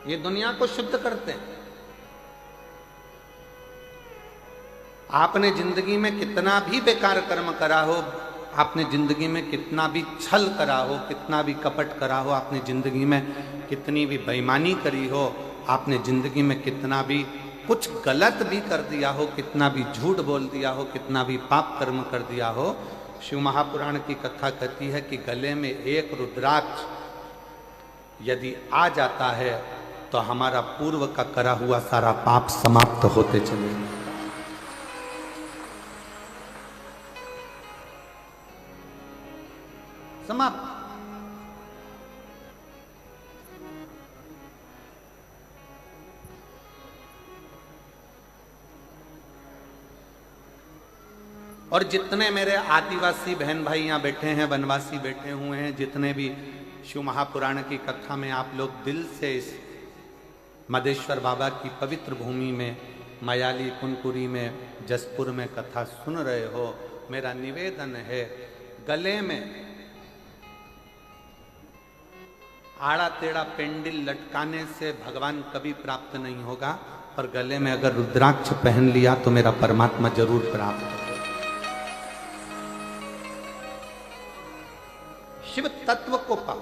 ये दुनिया को शुद्ध करते हैं। आपने जिंदगी में कितना भी बेकार कर्म करा हो, आपने जिंदगी में कितना भी छल करा हो, कितना भी कपट करा हो, आपने जिंदगी में कितनी भी बेईमानी करी हो, आपने जिंदगी में कितना भी कुछ गलत भी कर दिया हो, कितना भी झूठ बोल दिया हो, कितना भी पाप कर्म कर दिया हो, शिव महापुराण की कथा कहती है कि गले में एक रुद्राक्ष यदि आ जाता है तो हमारा पूर्व का करा हुआ सारा पाप समाप्त होते चले जाएगा। समाप्त। और जितने मेरे आदिवासी बहन भाई यहाँ बैठे हैं, वनवासी बैठे हुए हैं, जितने भी शिव महापुराण की कथा में आप लोग दिल से इस मदेश्वर बाबा की पवित्र भूमि में, मयाली कुनकुरी में, जसपुर में कथा सुन रहे हो, मेरा निवेदन है, गले में आड़ा टेढ़ा पेंडिल लटकाने से भगवान कभी प्राप्त नहीं होगा, पर गले में अगर रुद्राक्ष पहन लिया तो मेरा परमात्मा जरूर प्राप्त होगा। शिव तत्व को पाओ,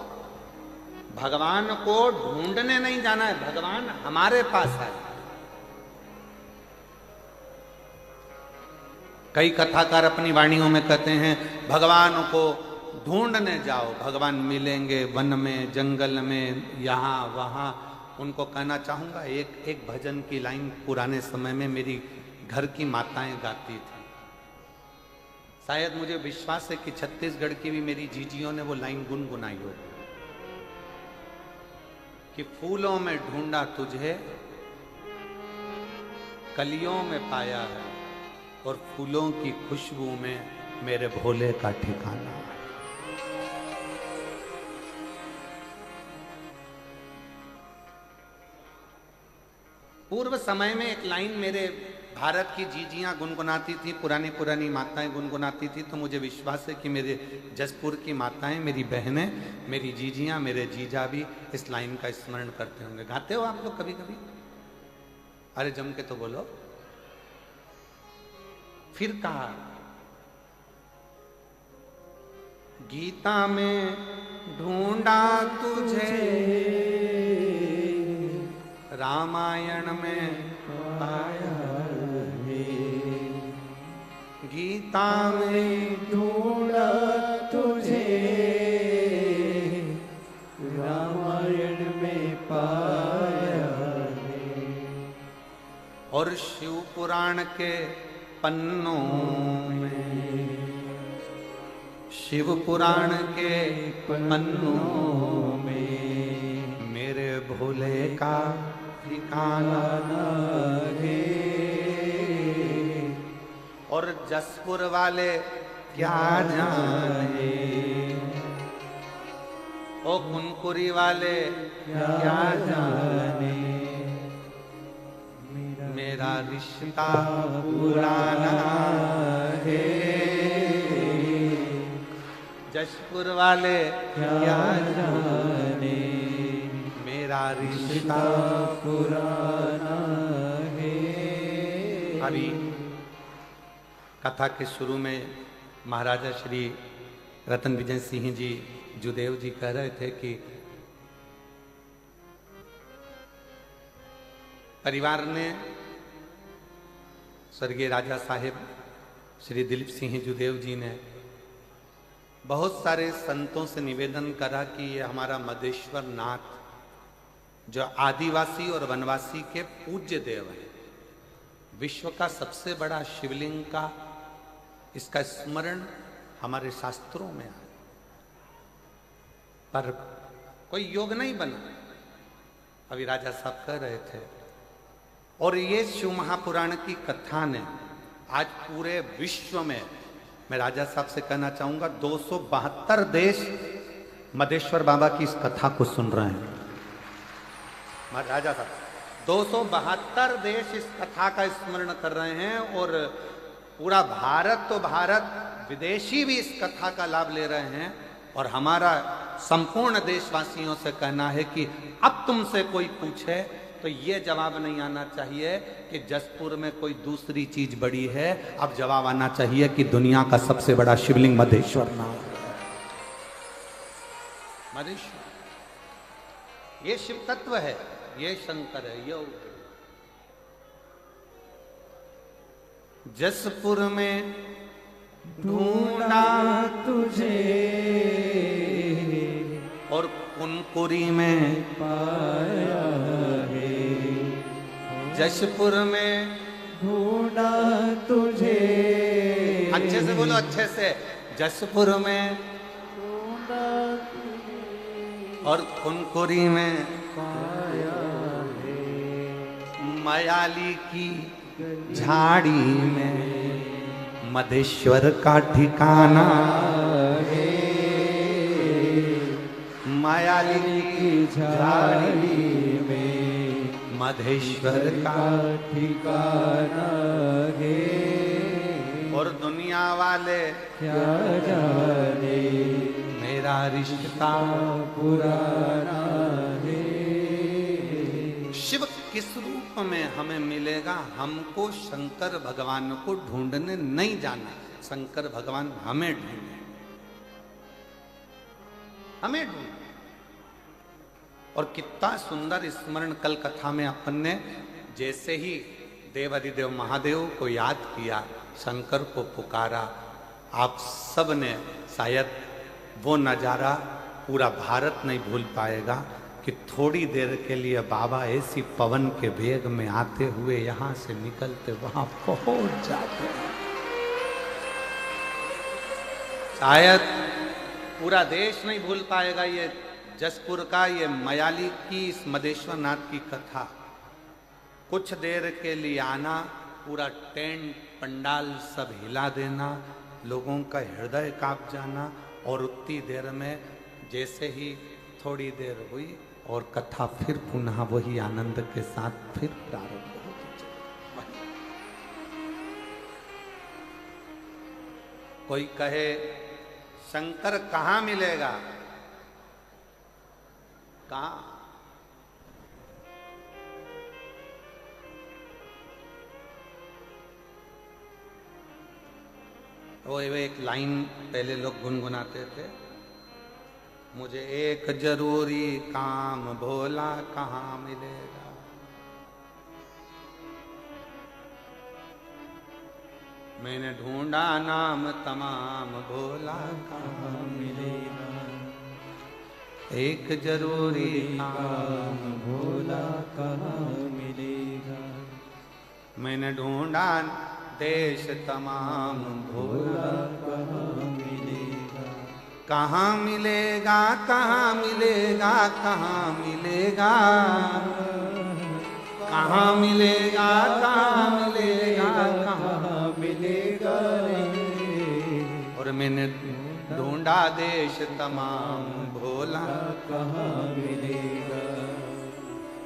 भगवान को ढूंढने नहीं जाना है, भगवान हमारे पास है। कई कथाकार अपनी वाणियों में कहते हैं भगवान को ढूंढने जाओ, भगवान मिलेंगे वन में, जंगल में, यहाँ वहाँ। उनको कहना चाहूंगा, एक भजन की लाइन पुराने समय में मेरी घर की माताएं गाती थी। शायद मुझे विश्वास है कि छत्तीसगढ़ की भी मेरी जीजियों ने वो लाइन गुनगुनाई हो कि फूलों में ढूंढा तुझे, कलियों में पाया है, और फूलों की खुशबू में मेरे भोले का ठिकाना है। पूर्व समय में एक लाइन मेरे भारत की जीजियां गुनगुनाती थी, पुरानी पुरानी माताएं गुनगुनाती थी, तो मुझे विश्वास है कि मेरे जसपुर की माताएं, मेरी बहनें, मेरी जीजियां, मेरे जीजा भी इस लाइन का स्मरण करते होंगे। गाते हो आप लोग कभी कभी? अरे जम के तो बोलो। फिर कहा, गीता में ढूंढा तुझे, रामायण में पाया, गीता में ढूंढा तुझे, रामायण में पाया, और शिव पुराण के पन्नों में, शिव पुराण के पन्नों में मेरे भोले का ठिकाना है। और जसपुर वाले क्या जाने, ओ कुनकुरी वाले क्या जाने, मेरा रिश्ता पुराना है। जसपुर वाले क्या जाने, मेरा रिश्ता पुराना है। अभी कथा के शुरू में महाराजा श्री रतन विजय सिंह जी जुदेव जी कह रहे थे कि परिवार ने स्वर्गीय राजा साहेब श्री दिलीप सिंह जुदेव जी ने बहुत सारे संतों से निवेदन करा कि ये हमारा मदेश्वर नाथ जो आदिवासी और वनवासी के पूज्य देव है, विश्व का सबसे बड़ा शिवलिंग का, इसका स्मरण हमारे शास्त्रों में है, पर कोई योग नहीं बना। अभी राजा साहब कह रहे थे, और ये शिव महापुराण की कथा ने आज पूरे विश्व में, मैं राजा साहब से कहना चाहूंगा, 272 देश मदेश्वर बाबा की इस कथा को सुन रहे हैं। राजा साहब 272 देश इस कथा का स्मरण कर रहे हैं, और पूरा भारत तो भारत, विदेशी भी इस कथा का लाभ ले रहे हैं। और हमारा संपूर्ण देशवासियों से कहना है कि अब तुमसे कोई पूछे तो ये जवाब नहीं आना चाहिए कि जसपुर में कोई दूसरी चीज बड़ी है। अब जवाब आना चाहिए कि दुनिया का सबसे बड़ा शिवलिंग मधेश्वर नाथ है। मधेश्वर ये शिव तत्व है, ये शंकर है, योग। जसपुर में ढूंढा तुझे और कुनकुरी में पाया है। जसपुर में ढूंढा तुझे, अच्छे से बोलो, अच्छे से। जसपुर में ढूंढा और कुनकुरी में पाया है। मयाली की झाड़ी में मधेश्वर का ठिकाना है। मायाली की झाड़ी में मधेश्वर का ठिकाना है। और दुनिया वाले क्या जाने मेरा रिश्ता पुराना है। शिव किस रूप में हमें मिलेगा? हमको शंकर भगवान को ढूंढने नहीं जाना, शंकर भगवान हमें ढूंढे, हमें ढूंढे। और कितना सुंदर स्मरण कल कथा में अपन ने, जैसे ही देवाधिदेव महादेव को याद किया, शंकर को पुकारा, आप सब ने शायद वो नजारा पूरा भारत नहीं भूल पाएगा कि थोड़ी देर के लिए बाबा ऐसी पवन के वेग में आते हुए यहां से निकलते वहां पहुंच जाते। शायद पूरा देश नहीं भूल पाएगा ये जसपुर का, ये मयाली की, इस मधेश्वर नाथ की कथा। कुछ देर के लिए आना, पूरा टेंट पंडाल सब हिला देना, लोगों का हृदय कांप जाना, और उतनी देर में जैसे ही थोड़ी देर हुई और कथा फिर पुनः वही आनंद के साथ फिर प्रारंभ होती चली। कोई कहे शंकर कहाँ मिलेगा? कहाँ? वो एक लाइन पहले लोग गुनगुनाते थे, मुझे एक जरूरी काम भोला कहाँ मिलेगा। मैंने ढूंढा नाम तमाम भोला कहाँ मिलेगा। एक जरूरी काम भोला कहाँ मिलेगा। मैंने ढूंढा देश तमाम भोला कहाँ मिलेगा। कहाँ मिलेगा, कहाँ मिलेगा, कहाँ मिलेगा, कहाँ मिलेगा, कहाँ मिलेगा, कहाँ मिलेगा। और मैंने ढूंढा देश तमाम भोला कहाँ मिलेगा।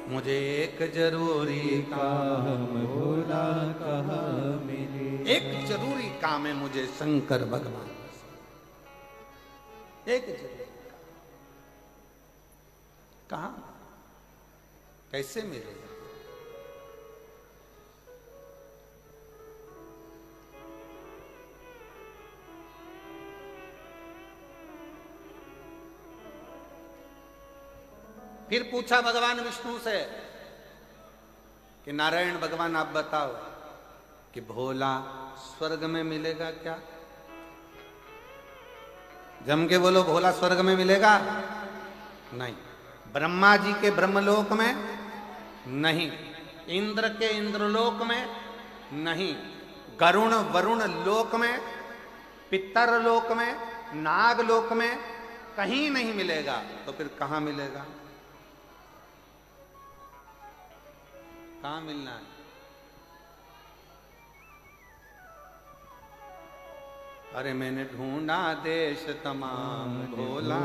मुझे एक जरूरी काम भोला कहाँ मिलेगा। एक जरूरी काम है मुझे शंकर भगवान, एक जरूरी काम। कहाँ, कैसे मिलेगा? फिर पूछा भगवान विष्णु से कि नारायण भगवान आप बताओ कि भोला स्वर्ग में मिलेगा क्या? जम के बोलो, भोला स्वर्ग में मिलेगा? नहीं। ब्रह्मा जी के ब्रह्मलोक में नहीं, इंद्र के इंद्रलोक में नहीं, गरुण वरुण लोक में, पितर लोक में, नाग लोक में कहीं नहीं मिलेगा। तो फिर कहां मिलेगा? कहां मिलना है? अरे मैंने ढूंढा देश तमाम भोला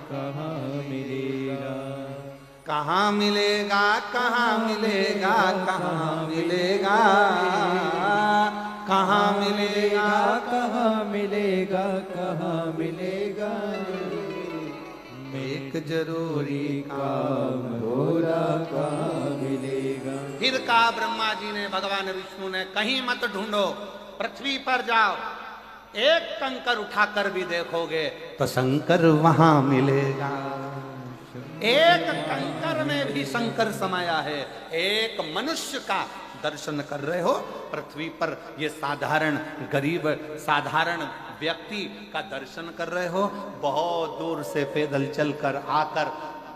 कहाँ मिलेगा। कहाँ मिलेगा, कहाँ मिलेगा, कहाँ मिलेगा, कहाँ मिलेगा, कहाँ मिलेगा, कहाँ मिलेगा। एक जरूरी काम भोला कहाँ मिलेगा। फिर कहा ब्रह्मा जी ने, भगवान विष्णु ने, कहीं मत ढूंढो, पृथ्वी पर जाओ, एक कंकर उठाकर भी देखोगे तो शंकर वहां मिलेगा। एक कंकर में भी शंकर समाया है। एक मनुष्य का दर्शन कर रहे हो पृथ्वी पर, ये साधारण गरीब साधारण व्यक्ति का दर्शन कर रहे हो, बहुत दूर से पैदल चलकर आकर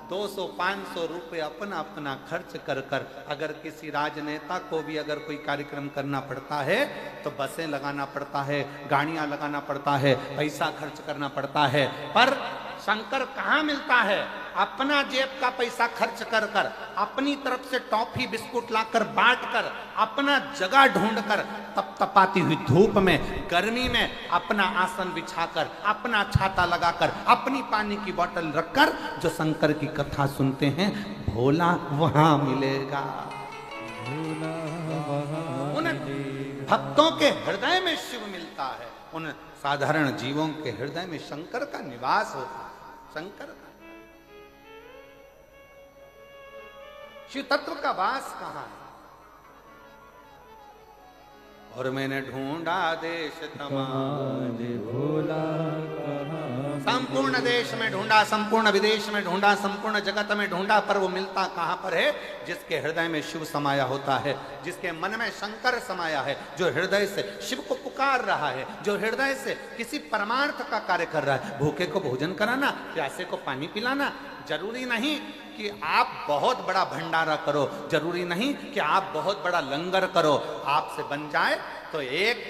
200-500 रुपए अपना अपना खर्च कर कर, अगर किसी राजनेता को भी अगर कोई कार्यक्रम करना पड़ता है तो बसें लगाना पड़ता है, गाड़ियां लगाना पड़ता है, पैसा खर्च करना पड़ता है। पर शंकर कहाँ मिलता है? अपना जेब का पैसा खर्च कर कर, अपनी तरफ से टॉफी बिस्कुट लाकर बांट कर, अपना जगह ढूंढ कर, तपतपाती हुई धूप में, गर्मी में अपना आसन बिछाकर, अपना छाता लगाकर, अपनी पानी की बोतल रखकर जो शंकर की कथा सुनते हैं, भोला वहां मिलेगा। उन भक्तों के हृदय में शिव मिलता है, उन साधारण जीवों के हृदय में शंकर का निवास होता है। शंकर का शिव तत्व का वास कहां है? और मैंने ढूंढा देश तमाम, भोला कहाँ संपूर्ण देश में ढूंढा, संपूर्ण विदेश में ढूंढा, संपूर्ण जगत में ढूंढा, पर वो मिलता कहां पर है? जिसके हृदय में शिव समाया होता है, जिसके मन में शंकर समाया है, जो हृदय से शिव को पुकार रहा है, जो हृदय से किसी परमार्थ का कार्य कर रहा है। भूखे को भोजन कराना, प्यासे को पानी पिलाना। जरूरी नहीं कि आप बहुत बड़ा भंडारा करो, जरूरी नहीं कि आप बहुत बड़ा लंगर करो। आपसे बन जाए तो एक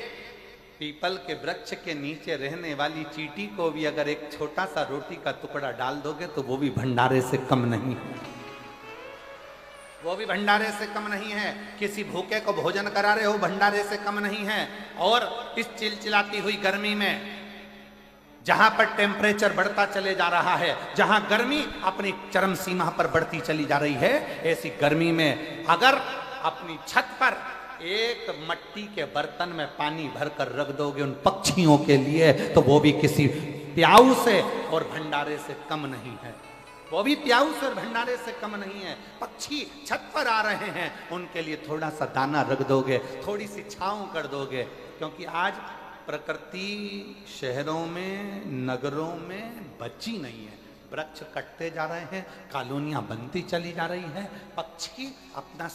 पीपल के वृक्ष के नीचे रहने वाली चींटी को भी अगर एक छोटा सा रोटी का टुकड़ा डाल दोगे तो वो भी भंडारे से कम नहीं है, वो भी भंडारे से कम नहीं है। किसी भूखे को भोजन करा रहे हो, भंडारे से कम नहीं है। और इस चिलचिलाती हुई गर्मी में, जहां पर टेम्परेचर बढ़ता चले जा रहा है, जहां गर्मी अपनी चरम सीमा पर बढ़ती चली जा रही है, ऐसी गर्मी में अगर अपनी छत पर एक मट्टी के बर्तन में पानी भरकर रख दोगे उन पक्षियों के लिए, तो वो भी किसी प्याऊ से और भंडारे से कम नहीं है। वो भी प्याऊ से और भंडारे से कम नहीं है। पक्षी छत पर आ रहे हैं, उनके लिए थोड़ा सा दाना रख दोगे, थोड़ी सी छांव कर दोगे। क्योंकि आज प्रकृति शहरों में, नगरों में बची नहीं है। वृक्ष कटते जा रहे हैं, कॉलोनियां बनती चली जा रही हैं, पक्षी अपना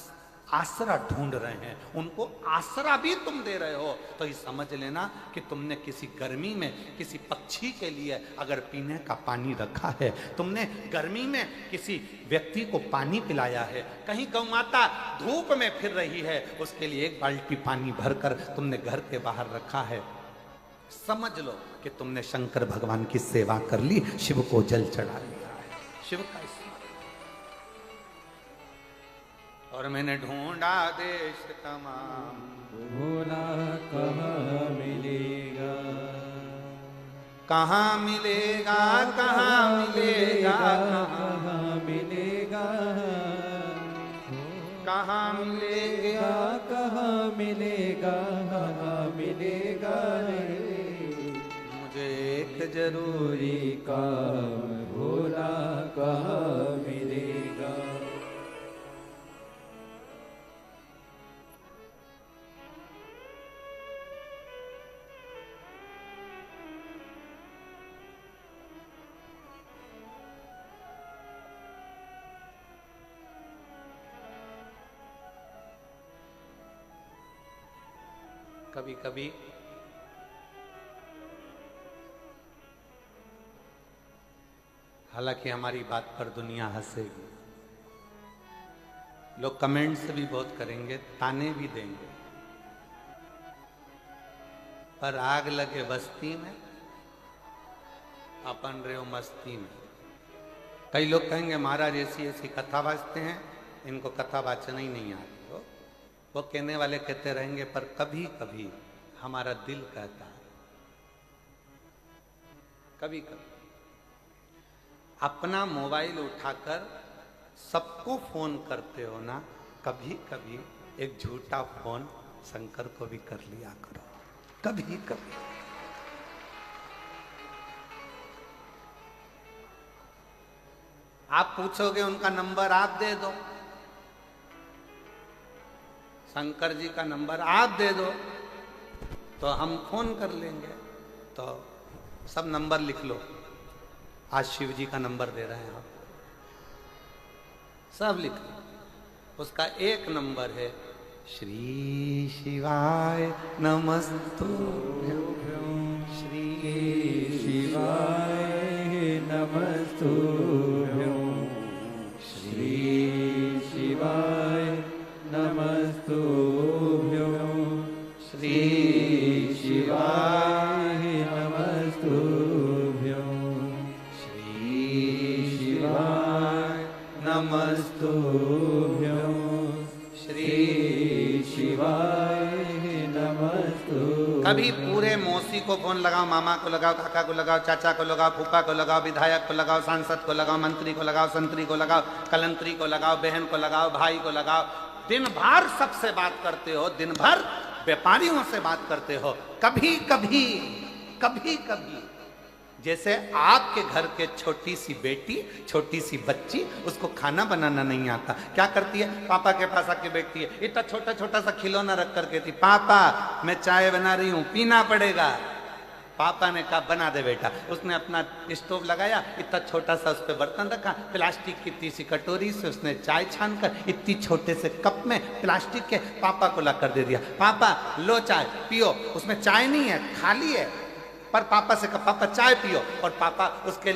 आसरा ढूंढ रहे हैं, उनको आसरा भी तुम दे रहे हो। तो ये समझ लेना कि तुमने किसी गर्मी में किसी पक्षी के लिए अगर पीने का पानी रखा है, तुमने गर्मी में किसी व्यक्ति को पानी पिलाया है, कहीं गौ माता धूप में फिर रही है, उसके लिए एक बाल्टी पानी भरकर तुमने घर के बाहर रखा है, समझ लो कि तुमने शंकर भगवान की सेवा कर ली, शिव को जल चढ़ा लिया है। शिव का और मैंने ढूंढा देश तमाम, भोला कहाँ मिलेगा। कहाँ मिलेगा, कहाँ मिलेगा, कहाँ मिलेगा, कहाँ मिलेगा, कहाँ मिलेगा, कहाँ मिलेगा रे। मुझे एक जरूरी काम भोला कहाँ मिलेगा। कभी कभी हालांकि हमारी बात पर दुनिया हंसेगी, लोग कमेंट्स भी बहुत करेंगे, ताने भी देंगे, पर आग लगे बस्ती में अपन रहे हो मस्ती में। कई लोग कहेंगे महाराज ऐसी ऐसी कथा वाचते हैं, इनको कथा वाचना ही नहीं आती हो। वो कहने वाले कहते रहेंगे, पर कभी कभी हमारा दिल कहता है, कभी कभी अपना मोबाइल उठाकर सबको फोन करते हो ना, कभी कभी एक झूठा फोन शंकर को भी कर लिया करो, कभी कभी। आप पूछोगे उनका नंबर आप दे दो, शंकर जी का नंबर आप दे दो तो हम फोन कर लेंगे। तो सब नंबर लिख लो, आज शिव जी का नंबर दे रहे हैं आप, सब लिख लो। उसका एक नंबर है श्री शिवाय नमस्तुभ्यं, श्री शिवाय नमस्तुभ्यं, श्री शिवाय नमस्तुभ्यं, श्री शिवाय नमस्तुभ्यं, श्री शिवाय नमस्तुभ्यं, श्री शिवाय नमस्तुभ्यं। कभी पूरे मौसी को फोन लगाओ, मामा को लगाओ, काका को लगाओ, चाचा को लगाओ, फूफा को लगाओ, विधायक को लगाओ, सांसद को लगाओ, मंत्री को लगाओ, संतरी को लगाओ, कलंतरी को लगाओ, बहन को लगाओ, भाई को लगाओ। दिन भर सबसे बात करते हो, दिन भर व्यापारियों से बात करते हो। कभी कभी कभी कभी जैसे आपके घर के छोटी सी बेटी, छोटी सी बच्ची, उसको खाना बनाना नहीं आता, क्या करती है? पापा के पास आके बैठती है, इतना छोटा छोटा सा खिलौना रख कर कहती, पापा मैं चाय बना रही हूं, पीना पड़ेगा। पापा ने कहा बना दे बेटा। उसने अपना स्टोव लगाया, इतना छोटा सा उस पर बर्तन रखा, प्लास्टिक की इतनी सी कटोरी से उसने चाय छान कर इतनी छोटे से कप में प्लास्टिक के पापा को ला कर दे दिया। पापा लो चाय पियो। उसमें चाय नहीं है, खाली है, पर पापा से कहा पापा चाय पियो, और पापा उसके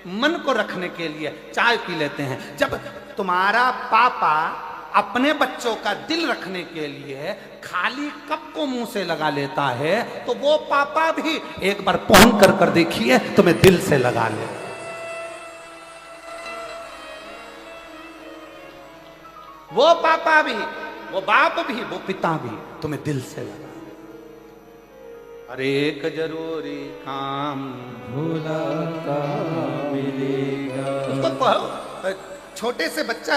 मन को रखने के लिए चाय पी लेते हैं। जब तुम्हारा पापा अपने बच्चों का दिल रखने के लिए खाली कप को मुंह से लगा लेता है, तो वो पापा भी एक बार फोन कर कर देखिए तुम्हें दिल से लगा ले। वो पापा भी, वो बाप भी, वो पिता भी तुम्हें दिल से लगा। अरे एक जरूरी काम भोला का मिलेगा। उसको कहो, छोटे से बच्चा,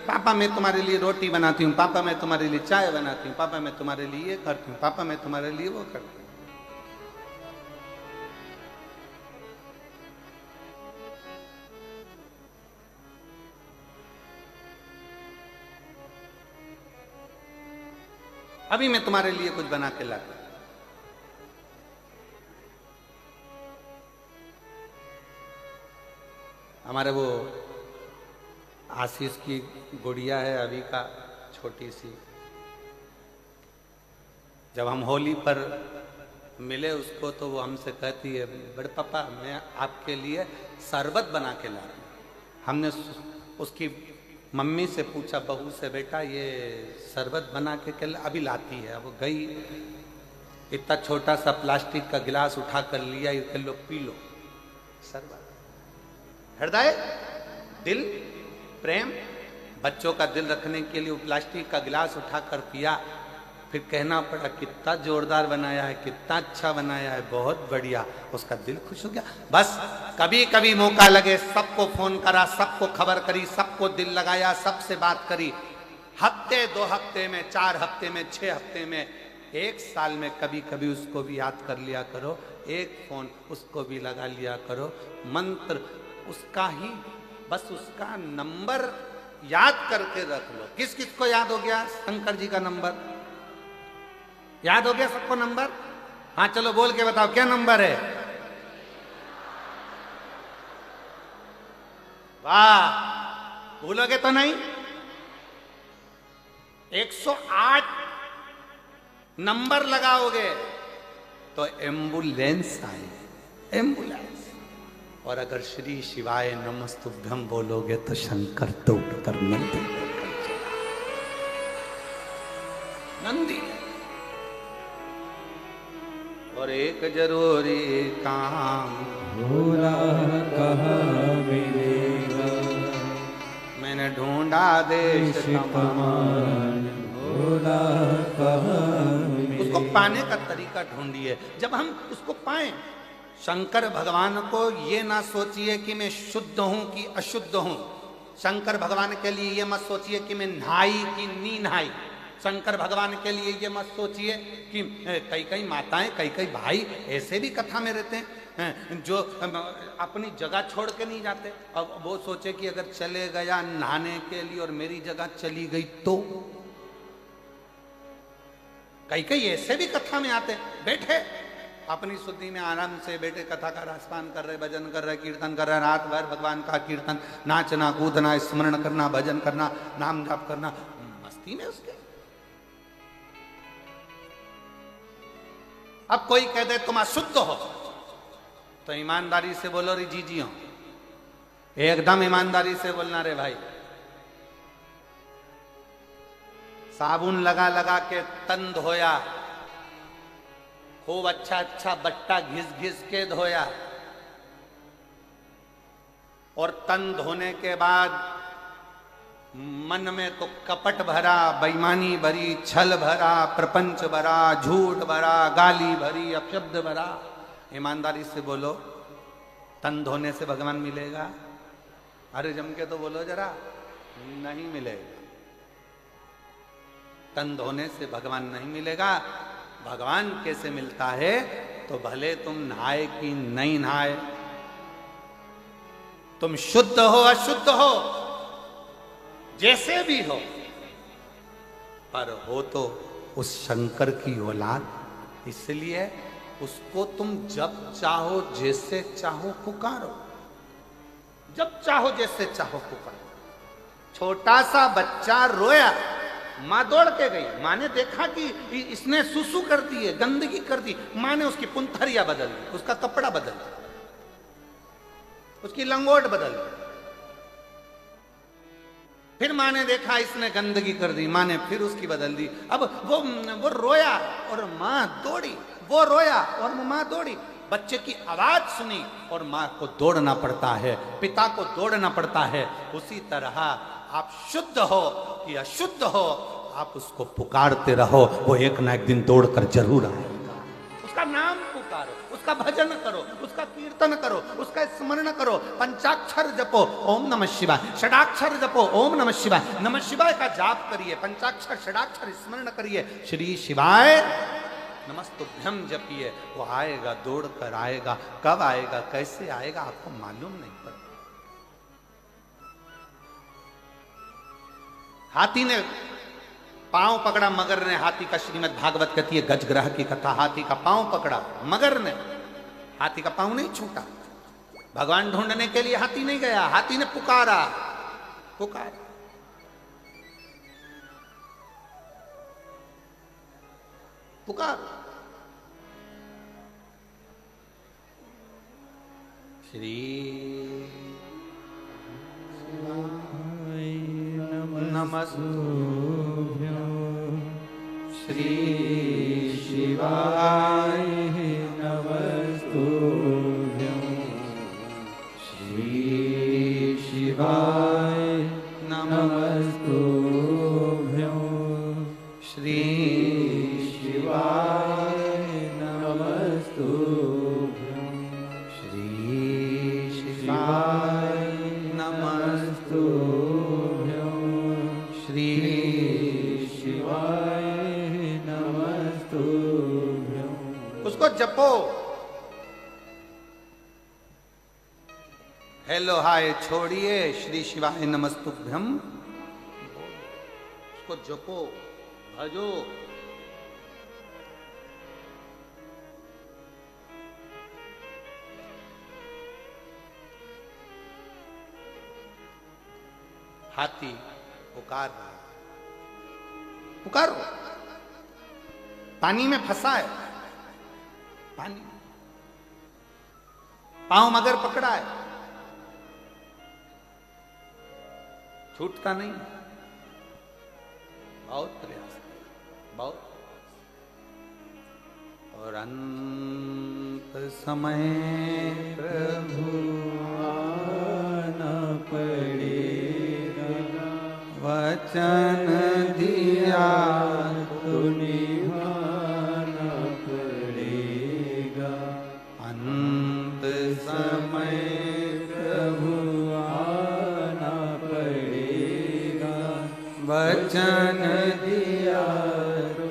पापा मैं तुम्हारे लिए रोटी बनाती हूँ, पापा मैं तुम्हारे लिए चाय बनाती हूँ, पापा मैं तुम्हारे लिए ये करती हूँ, पापा मैं तुम्हारे लिए वो करती हूँ। अभी मैं तुम्हारे लिए कुछ बना के लाता। हमारे वो आशीष की गुड़िया है अभी का, छोटी सी, जब हम होली पर मिले उसको तो वो हमसे कहती है, बड़े पापा मैं आपके लिए शरबत बना के ला रही हूँ। हमने उसकी मम्मी से पूछा, बहू से, बेटा ये शरबत बना के क्या? अभी लाती है। वो गई, इतना छोटा सा प्लास्टिक का गिलास उठा कर लिया, ये लो पी लो शरबत। हृदय, दिल, प्रेम, बच्चों का दिल रखने के लिए वो प्लास्टिक का गिलास उठाकर पिया। फिर कहना पड़ा कितना जोरदार बनाया है, कितना अच्छा बनाया है, बहुत बढ़िया। उसका दिल खुश हो गया। बस कभी कभी मौका लगे सबको फोन करा, सबको खबर करी, सबको दिल लगाया, सबसे बात करी। हफ्ते, 2 हफ्ते में, 4 हफ्ते में, 6 हफ्ते में, 1 साल में कभी कभी उसको भी याद कर लिया करो, एक फोन उसको भी लगा लिया करो। मंत्र उसका ही, बस उसका नंबर याद करके रख लो। किस किस को याद हो गया शंकर जी का नंबर? याद हो गया सबको नंबर? हाँ चलो बोल के बताओ क्या नंबर है? वाह, भूलोगे तो नहीं? 108 नंबर लगाओगे तो एम्बुलेंस आए, एम्बुलेंस। और अगर श्री शिवाय नमस्तुभ्यम बोलोगे तो शंकर दौड़ कर नंदी। और एक जरूरी काम भोला कहाँ मिलेगा, मैंने ढूंढा देश तमाम, भोला कहाँ मिलेगा। उसको पाने का तरीका ढूंढिए। जब हम उसको पाएं, शंकर भगवान को ये ना सोचिए कि मैं शुद्ध हूं कि अशुद्ध हूं। शंकर भगवान के लिए ये मत सोचिए कि मैं नहाई कि नी नहाई। शंकर भगवान के लिए ये मत सोचिए कि कई कई माताएं, कई कई भाई ऐसे भी कथा में रहते हैं, जो अपनी जगह छोड़ के नहीं जाते। अब वो सोचे कि अगर चले गया नहाने के लिए और मेरी जगह चली गई तो। कई कई ऐसे भी कथा में आते, बैठे अपनी शुद्धि में आराम से बैठे, कथा का राजपान कर रहे, भजन कर रहे, कीर्तन कर रहे, रात भर भगवान का कीर्तन, नाचना कूदना, स्मरण करना, भजन करना, नाम जाप करना, मस्ती में उसके। अब कोई कह दे तुम अशुद्ध हो, तो ईमानदारी से बोलो रे जी हो, एकदम ईमानदारी से बोलना रे भाई। साबुन लगा लगा के तन धोया, खूब अच्छा अच्छा बट्टा घिस घिस के धोया, और तन धोने के बाद मन में तो कपट भरा, बेईमानी भरी, छल भरा, प्रपंच भरा, झूठ भरा, गाली भरी, अपशब्द भरा। ईमानदारी से बोलो, तन धोने से भगवान मिलेगा? अरे जम के तो बोलो जरा, नहीं मिलेगा। तन धोने से भगवान नहीं मिलेगा। भगवान कैसे मिलता है? तो भले तुम नहाए कि नहीं नहाए, तुम शुद्ध हो अशुद्ध हो, जैसे भी हो, पर हो तो उस शंकर की औलाद। इसलिए उसको तुम जब चाहो जैसे चाहो पुकारो, जब चाहो जैसे चाहो पुकारो। छोटा सा बच्चा रोया, मां दौड़ के गई, मां ने देखा कि इसने सुसु कर दी है, गंदगी कर दी। मां ने उसकी पुंथरिया बदल दी, उसका कपड़ा बदल दिया, उसकी लंगोट बदल दी। फिर मां ने देखा इसने गंदगी कर दी, मां ने फिर उसकी बदल दी। अब वो रोया और मां दौड़ी, वो रोया और मां दौड़ी। बच्चे की आवाज सुनी और मां को दौड़ना पड़ता है, पिता को दौड़ना पड़ता है। उसी तरह आप शुद्ध हो कि अशुद्ध हो, आप उसको पुकारते रहो, वो एक ना एक दिन दौड़कर जरूर आएगा। उसका नाम पुकारो, उसका भजन करो, उसका कीर्तन करो, उसका स्मरण करो। पंचाक्षर जपो, ओम नमः शिवाय। षडाक्षर जपो, ओम नमः शिवाय। नमः शिवाय का जाप करिए, पंचाक्षर षडाक्षर स्मरण करिए, श्री शिवाय नमस्तुभ्यम जपिए। वो आएगा, दौड़ कर आएगा। कब आएगा, कैसे आएगा, आपको मालूम नहीं पड़ता। हाथी ने पांव पकड़ा, मगर ने हाथी का, श्रीमद् भागवत कहती है गजग्रह की कथा। हाथी का पांव पकड़ा मगर ने, हाथी का पांव नहीं छूटा। भगवान ढूंढने के लिए हाथी नहीं गया, हाथी ने पुकारा, पुकारा। पुकार श्री नमस्तुभ्यं श्री शिवाय नमस्तुभ्यं श्री शिवाय नमस्तुभ्यं श्री शिवाय नमस्तुभ्यं श्री शिवाय नमस्तुभ्यं श्री शिवाय नमस्तुभ्यं। उसको जपो। हेलो हाय छोड़िए, श्री शिवाय नमस्तुभ्यं उसको जपो, भजो। हाथी पुकार रहा है, पुकारो। पानी में फंसा है, पानी, पांव मगर पकड़ा है, छूटता नहीं। बहुत प्रयास, बहुत। और अंत समय प्रभु आना पड़ेगा, वचन दिया तो निभाना पड़ेगा। अंत समय प्रभु आना पड़ेगा, वचन दिया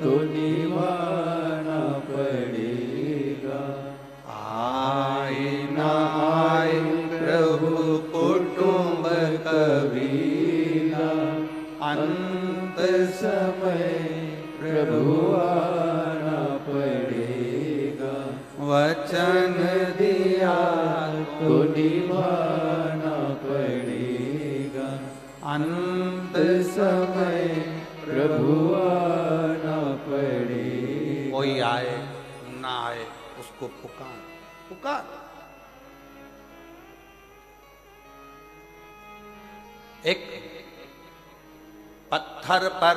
तो निभाना पड़ेगा। आए अंत समय प्रभु आना पड़ेगा, वचन दिया तो निभाना पड़ेगा। अंत समय प्रभु आना पड़ेगा। कोई आए ना आए उसको पुकार पुकार। एक पत्थर पर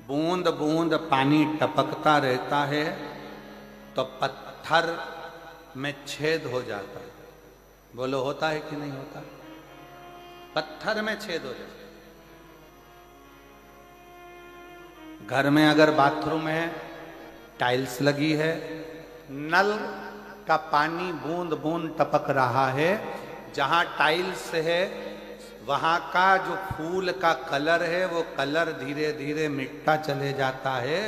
बूंद बूंद पानी टपकता रहता है तो पत्थर में छेद हो जाता है। बोलो होता है कि नहीं होता? पत्थर में छेद हो जाता है। घर में अगर बाथरूम है, टाइल्स लगी है, नल का पानी बूंद बूंद टपक रहा है, जहां टाइल्स है वहां का जो फूल का कलर है वो कलर धीरे धीरे मिटता चले जाता है।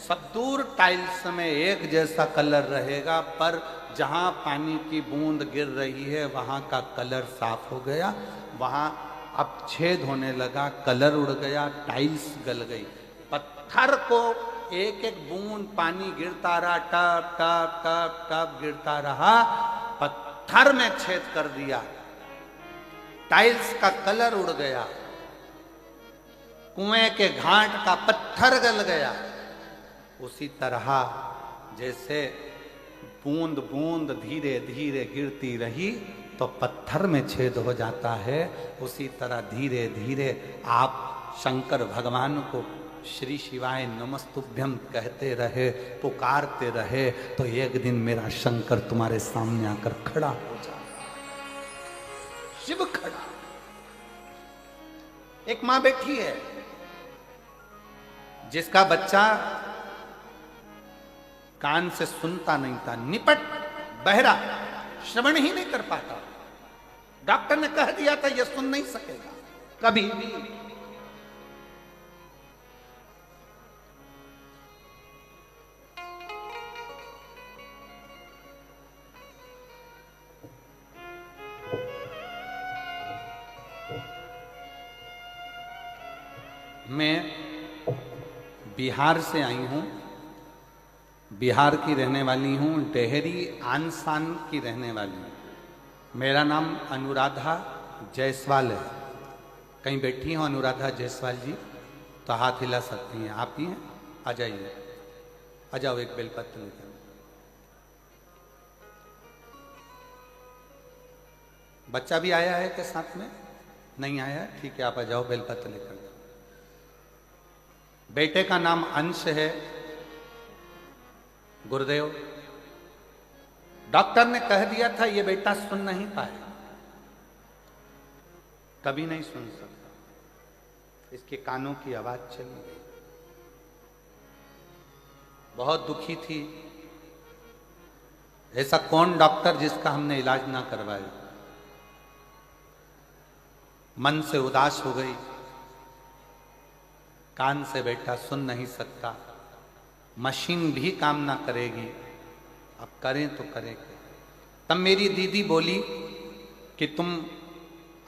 सब दूर टाइल्स में एक जैसा कलर रहेगा, पर जहां पानी की बूंद गिर रही है वहां का कलर साफ हो गया, वहां अब छेद होने लगा, कलर उड़ गया, टाइल्स गल गई। पत्थर को एक एक बूंद पानी गिरता रहा, टप टप टप टप गिरता रहा, पत्थर में छेद कर दिया, टाइल्स का कलर उड़ गया, कुएं के घाट का पत्थर गल गया। उसी तरह जैसे बूंद बूंद धीरे धीरे गिरती रही तो पत्थर में छेद हो जाता है, उसी तरह धीरे धीरे आप शंकर भगवान को श्री शिवाय नमस्तुभ्यम कहते रहे, पुकारते रहे, तो एक दिन मेरा शंकर तुम्हारे सामने आकर खड़ा हो जाएगा। शिव खड़ा। एक मां बैठी है जिसका बच्चा कान से सुनता नहीं था, निपट बहरा, श्रवण ही नहीं कर पाता। डॉक्टर ने कह दिया था यह सुन नहीं सकेगा कभी भी। मैं बिहार से आई हूं, बिहार की रहने वाली हूं, डेहरी आनसान की रहने वाली हूं। मेरा नाम अनुराधा जायसवाल है। कहीं बैठी हो अनुराधा जायसवाल जी तो हाथ हिला सकती हैं। आप ही हैं? आ जाइए, आ जाओ, एक बेलपत्र लेकर। बच्चा भी आया है क्या साथ में? नहीं आया? ठीक है, आप आ जाओ, बेलपत्र लेकर। बेटे का नाम अंश है, गुरुदेव। डॉक्टर ने कह दिया था ये बेटा सुन नहीं पाएगा, कभी नहीं सुन सकता, इसके कानों की आवाज चली गई। बहुत दुखी थी। ऐसा कौन डॉक्टर जिसका हमने इलाज ना करवाया। मन से उदास हो गई, कान से बेटा सुन नहीं सकता, मशीन भी काम ना करेगी, अब करें तो करें क्या। तब मेरी दीदी बोली कि तुम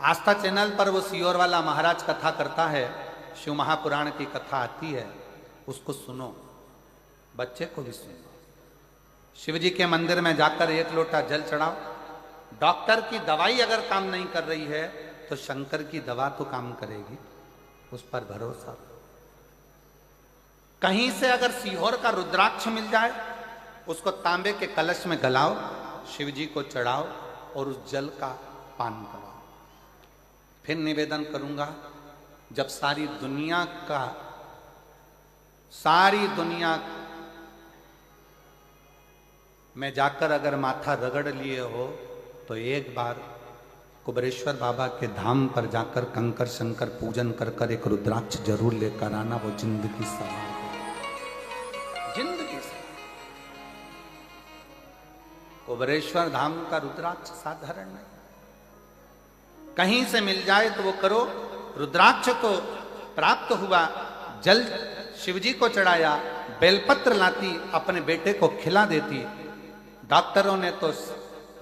आस्था चैनल पर वो सियोर वाला महाराज कथा करता है, शिव महापुराण की कथा आती है, उसको सुनो, बच्चे को भी सुनो। शिव जी के मंदिर में जाकर एक लोटा जल चढ़ाओ। डॉक्टर की दवाई अगर काम नहीं कर रही है तो शंकर की दवा तो काम करेगी, उस पर भरोसा। कहीं से अगर सीहोर का रुद्राक्ष मिल जाए उसको तांबे के कलश में गलाओ, शिव जी को चढ़ाओ और उस जल का पान कराओ। फिर निवेदन करूंगा, जब सारी दुनिया में जाकर अगर माथा रगड़ लिए हो तो एक बार कुबरेश्वर बाबा के धाम पर जाकर कंकर शंकर पूजन कर कर एक रुद्राक्ष जरूर लेकर आना, वो जिंदगी सवार जिंदगी से। कुबरेश्वर धाम का रुद्राक्ष साधारण नहीं, कहीं से मिल जाए तो वो करो। रुद्राक्ष तो प्राप्त हुआ, जल शिवजी को चढ़ाया, बेलपत्र लाती, अपने बेटे को खिला देती। डॉक्टरों ने तो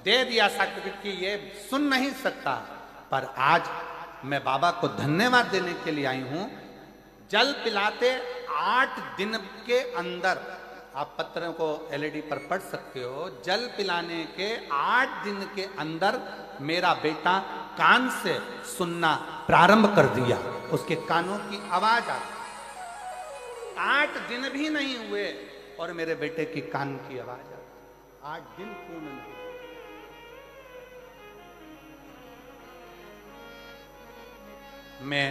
दे दिया सर्टिफिकेट कि ये सुन नहीं सकता, पर आज मैं बाबा को धन्यवाद देने के लिए आई हूं। जल पिलाते 8 दिन के अंदर, आप पत्रों को एलईडी पर पढ़ सकते हो, जल पिलाने के 8 दिन के अंदर मेरा बेटा कान से सुनना प्रारंभ कर दिया। उसके कानों की आवाज आ, 8 दिन भी नहीं हुए और मेरे बेटे की कान की आवाज आ, 8 दिन पूर्ण नहीं। मैं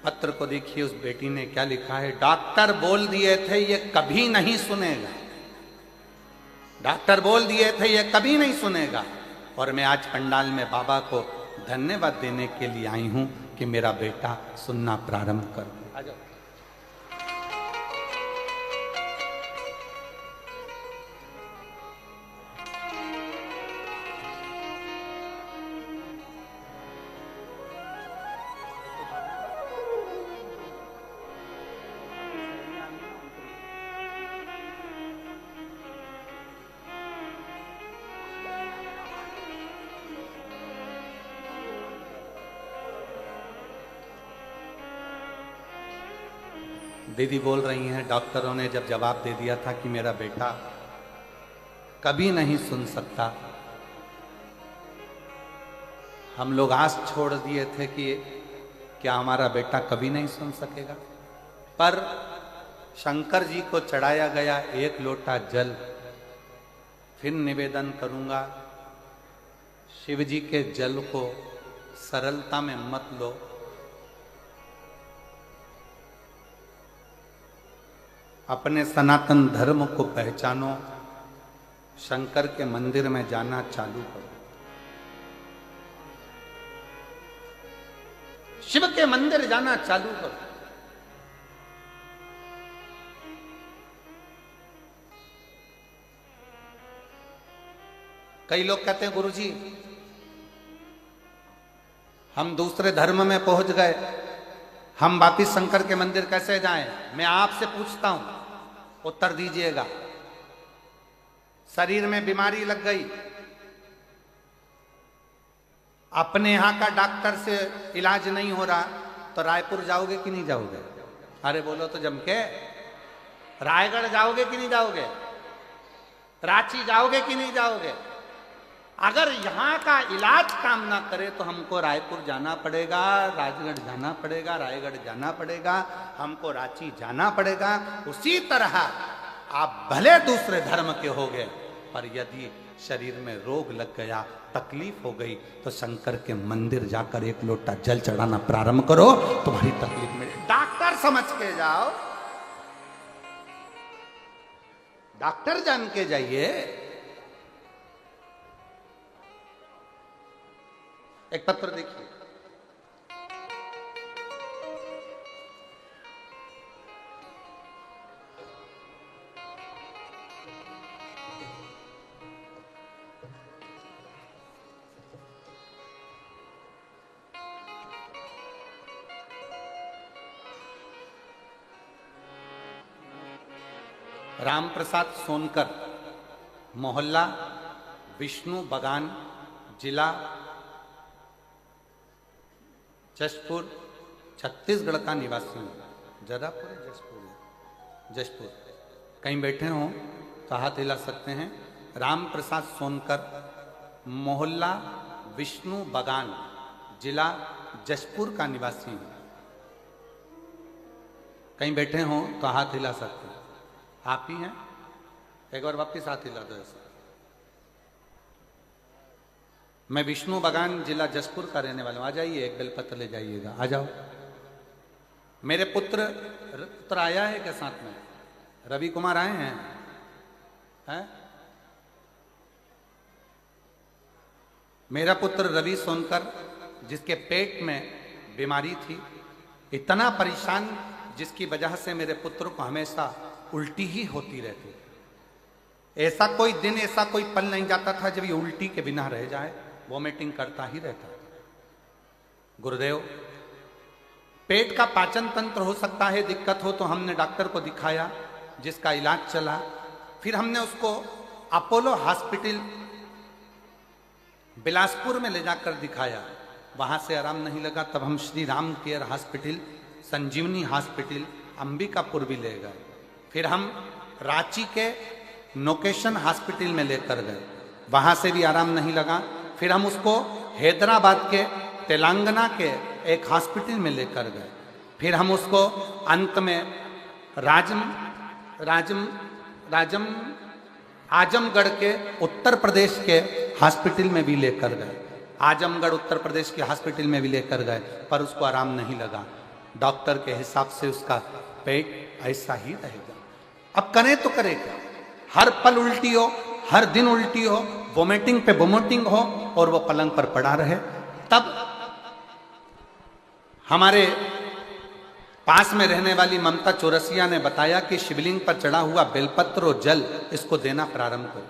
पत्र को देखिए, उस बेटी ने क्या लिखा है। डॉक्टर बोल दिए थे ये कभी नहीं सुनेगा, डॉक्टर बोल दिए थे ये कभी नहीं सुनेगा, और मैं आज पंडाल में बाबा को धन्यवाद देने के लिए आई हूं कि मेरा बेटा सुनना प्रारंभ कर दिया। आ जाओ। दीदी बोल रही हैं, डॉक्टरों ने जब जवाब दे दिया था कि मेरा बेटा कभी नहीं सुन सकता, हम लोग आस छोड़ दिए थे कि क्या हमारा बेटा कभी नहीं सुन सकेगा। पर शंकर जी को चढ़ाया गया 1 लोटा जल, फिर निवेदन करूंगा, शिव जी के जल को सरलता में मत लो। अपने सनातन धर्म को पहचानो, शंकर के मंदिर में जाना चालू करो। शिव के मंदिर जाना चालू करो। कई लोग कहते हैं गुरुजी हम दूसरे धर्म में पहुंच गए, हम वापिस शंकर के मंदिर कैसे जाएं? मैं आपसे पूछता हूं, उत्तर दीजिएगा। शरीर में बीमारी लग गई, अपने यहां का डॉक्टर से इलाज नहीं हो रहा, तो रायपुर जाओगे कि नहीं जाओगे? अरे बोलो तो जम के। रायगढ़ जाओगे कि नहीं जाओगे? रांची जाओगे कि नहीं जाओगे? अगर यहां का इलाज काम ना करे तो हमको रायपुर जाना पड़ेगा, राजगढ़ जाना पड़ेगा, रायगढ़ जाना पड़ेगा, हमको रांची जाना पड़ेगा। उसी तरह आप भले दूसरे धर्म के हो गए, पर यदि शरीर में रोग लग गया, तकलीफ हो गई, तो शंकर के मंदिर जाकर 1 लोटा जल चढ़ाना प्रारंभ करो, तुम्हारी तकलीफ में डॉक्टर समझ के जाओ, डॉक्टर जान के जाइए। एक पत्र देखिए, राम प्रसाद सोनकर, मोहल्ला विष्णु बगान, जिला जशपुर, छत्तीसगढ़ का निवासी हूँ। जरापुर जशपुर कहीं बैठे हों तो हाथ हिला सकते हैं। राम प्रसाद सोनकर, मोहल्ला विष्णु बगान, जिला जशपुर का निवासी हूँ। कहीं बैठे हों तो हाथ हिला सकते हैं। आप ही हैं? एक बार वापिस हाथ हिला दो ऐसा। मैं विष्णु बगान, जिला जशपुर का रहने वाला हूं। आ जाइए, एक बेलपत्र ले जाइएगा, आ जाओ। मेरे पुत्र आया है क्या साथ में? रवि कुमार आए हैं? मेरा पुत्र रवि सोनकर, जिसके पेट में बीमारी थी, इतना परेशान, जिसकी वजह से मेरे पुत्र को हमेशा उल्टी ही होती रहती। ऐसा कोई दिन, ऐसा कोई पल नहीं जाता था जब ये उल्टी के बिना रह जाए, वॉमिटिंग करता ही रहता। गुरुदेव, पेट का पाचन तंत्र हो सकता है दिक्कत हो, तो हमने डॉक्टर को दिखाया, जिसका इलाज चला। फिर हमने उसको अपोलो हॉस्पिटल बिलासपुर में ले जाकर दिखाया, वहाँ से आराम नहीं लगा, तब हम श्री राम केयर हॉस्पिटल, संजीवनी हॉस्पिटल, अंबिकापुर भी ले गए। फिर हम रांची के नोकेशन हॉस्पिटल में लेकर गए, वहाँ से भी आराम नहीं लगा। फिर हम उसको हैदराबाद के तेलंगाना के एक हॉस्पिटल में लेकर गए। फिर हम उसको अंत में आजमगढ़ के उत्तर प्रदेश के हॉस्पिटल में भी लेकर गए। आजमगढ़ उत्तर प्रदेश के हॉस्पिटल में भी लेकर गए, पर उसको आराम नहीं लगा। डॉक्टर के हिसाब से उसका पेट ऐसा ही रहेगा। अब करें तो करें क्या? हर पल उल्टी हो, हर दिन उल्टी हो, वोमिटिंग पे वोमिटिंग हो और वो पलंग पर पड़ा रहे। तब हमारे पास में रहने वाली ममता चौरसिया ने बताया कि शिवलिंग पर चढ़ा हुआ बेलपत्र और जल इसको देना प्रारंभ करो।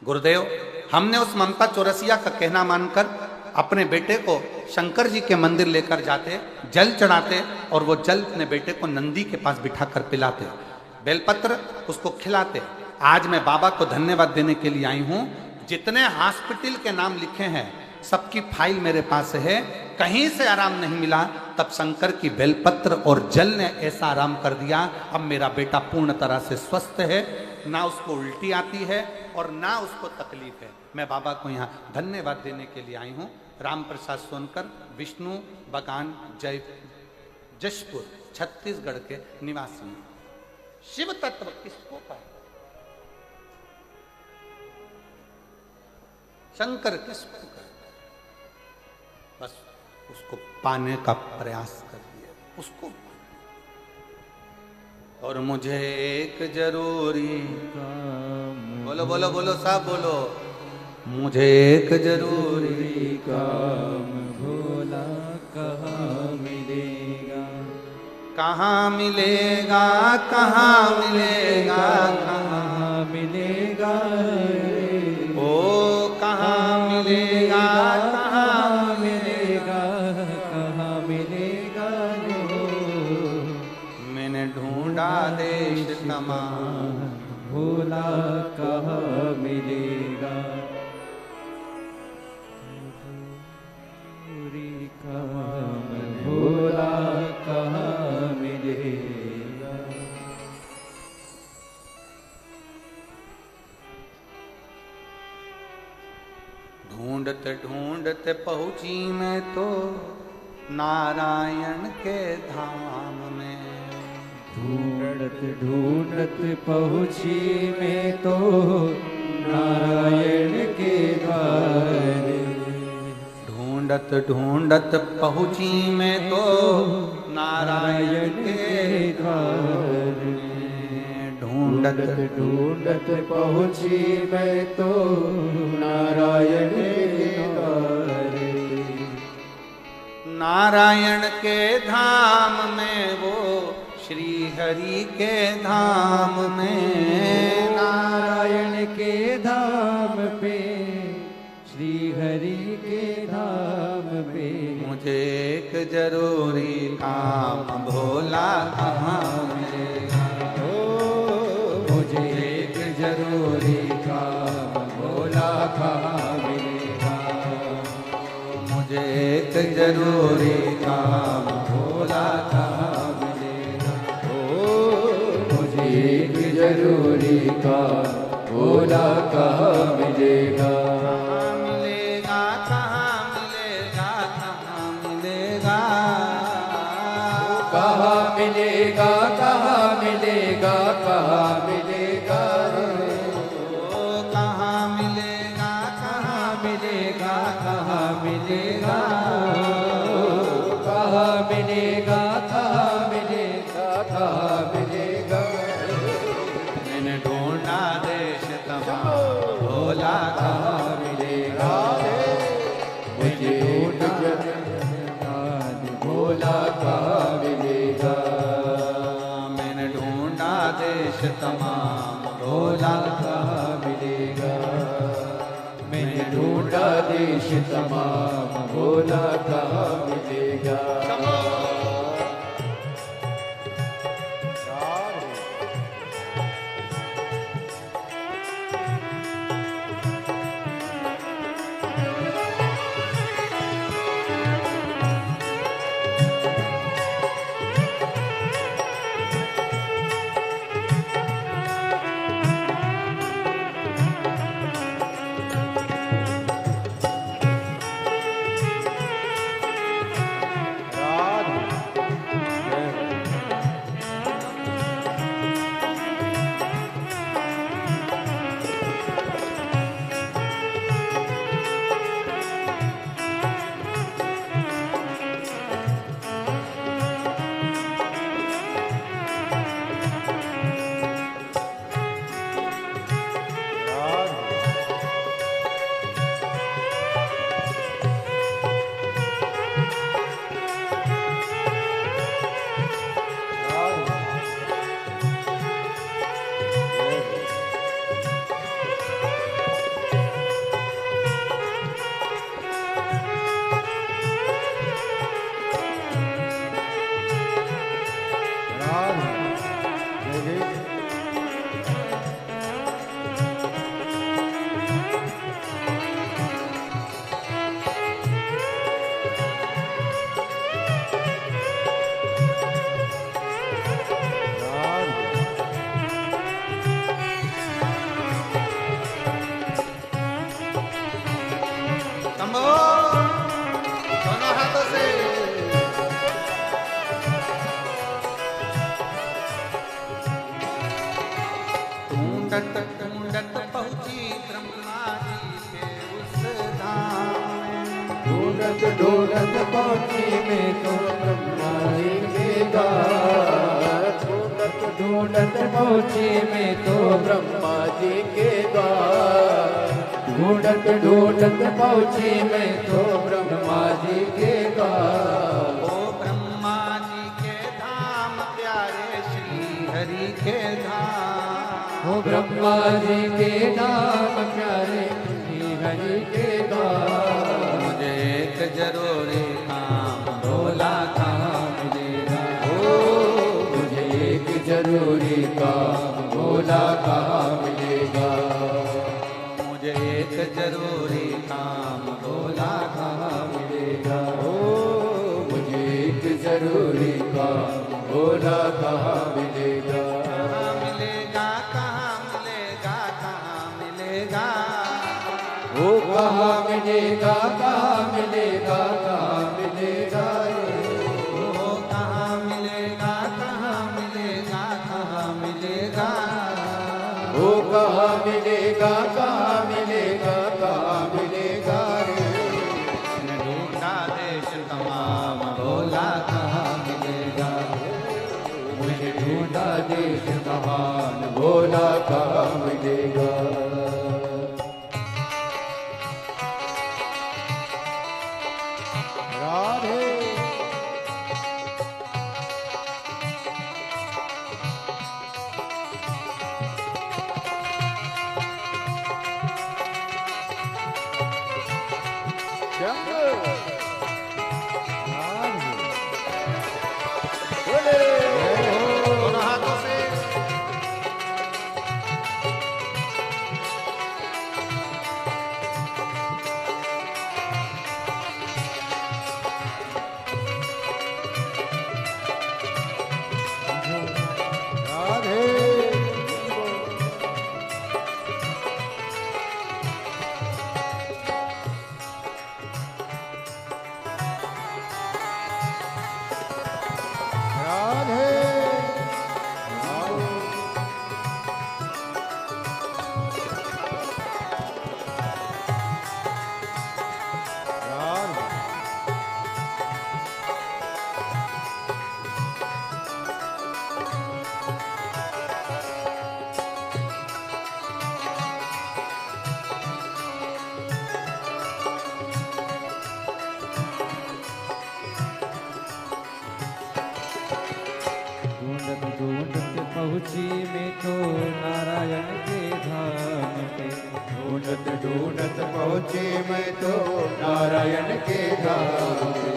गुरुदेव, हमने उस ममता चौरसिया का कहना मानकर अपने बेटे को शंकर जी के मंदिर लेकर जाते, जल चढ़ाते और वो जल अपने बेटे को नंदी के पास बिठाकर पिलाते, बेलपत्र उसको खिलाते। आज मैं बाबा को धन्यवाद देने के लिए आई हूँ। जितने हॉस्पिटल के नाम लिखे हैं सबकी फाइल मेरे पास है, कहीं से आराम नहीं मिला। तब शंकर की बेलपत्र और जल ने ऐसा आराम कर दिया। अब मेरा बेटा पूर्ण तरह से स्वस्थ है, ना उसको उल्टी आती है और ना उसको तकलीफ है। मैं बाबा को यहाँ धन्यवाद देने के लिए आई हूँ। राम प्रसाद सोनकर, विष्णु बगान, जशपुर, छत्तीसगढ़ के निवासी हैं। शिव तत्व किसको पाए? शंकर किसको कहे? बस उसको पाने का प्रयास कर दिया उसको। और मुझे एक जरूरी काम, बोलो बोलो बोलो साहब बोलो, मुझे एक जरूरी काम भोला कहाँ मिलेगा? कहाँ मिलेगा, कहाँ मिलेगा, कहाँ मिलेगा? ओ कहाँ मिलेगा, कहाँ मिलेगा? कहाँ मिलेगा? मैंने ढूंढा देश तमाम, भोला कहाँ मिलेगा? पूरी काम भोला कहाँ मिलेगा? ढूंढते ढूंढते पहुंची मैं तो नारायण के धाम में। ढूंढत ढूंढत पहुँची मैं तो नारायण के द्वार। ढूंढत ढूंढत पहुंची मैं तो नारायण के द्वार। ढूंढत ढूंढत पहुँची मैं तो नारायण के द्वार। नारायण के धाम में, वो श्री हरि के धाम में। नारायण के धाम पे, श्री हरि के धाम पे। मुझे एक जरूरी काम भोला कहाँ मिलेगा? मुझे एक जरूरी काम भोला कहाँ मिलेगा? मुझे एक जरूरी काम भोला कहाँ मिलेगा? मुझे एक जरूरी काम भोला कहाँ मिलेगा? कहाँ मिलेगा, कहाँ मिलेगा, कहाँ मिलेगा? कहाँ मिलेगा, कहाँ मिलेगा, कहाँ मिलेगा? ओ कहाँ मिलेगा, कहाँ मिलेगा, कहाँ मिलेगा? कहाँ मिलेगा, कहाँ मिलेगा, कहाँ मिलेगा? मैंने ढूंढा देश तमाम, भोला कहाँ मिलेगा? मुझे भोला कहाँ मिलेगा? मैंने ढूंढा देश तमाम, भोला कहाँ मिलेगा? मैंने ढूंढा देश तमाम, भोला कहाँ मिलेगा? ढूंढत ढूंढत पहुँची मैं तो ब्रह्मा जी के द्वार। ढूंढत ढूंढत पहुँची मैं तो ब्रह्मा जी के द्वार। ढूंढत ढूंढत पहुँची मैं तो ब्रह्मा जी के द्वार। ओ ब्रह्मा जी के धाम प्यारे श्री हरि के धाम। ओ ब्रह्मा जी के धाम प्यारे श्री हरि के द्वार। मुझे एक जरूरी काम भोला कहाँ मिलेगा। ओ मुझे एक जरूरी काम भोला कहाँ मिलेगा। मुझे एक जरूरी काम भोला कहाँ मिलेगा। ओ मुझे एक जरूरी काम भोला कहाँ मिलेगा। कहाँ मिलेगा, कहाँ मिलेगा, कहाँ मिलेगा। ओ कहाँ मिलेगा, कहाँ मिलेगा, कहाँ मिलेगा। ओ कहाँ मिलेगा, कहाँ मिलेगा, कहाँ मिलेगा। ओ कहाँ मिलेगा, कहाँ मिलेगा, कहाँ मिलेगा रे। मैंने ढूंढा देश तमाम भोला कहाँ मिलेगा। मुझे ढूंढा देश महान भोला कहाँ मिलेगा। राधे दोनों हाथों से ढूंढत ढूंढत पहुँची मैं तो नारायण के धाम पे। ढूंढत ढूंढत पहुँची मैं तो नारायण के धाम पे।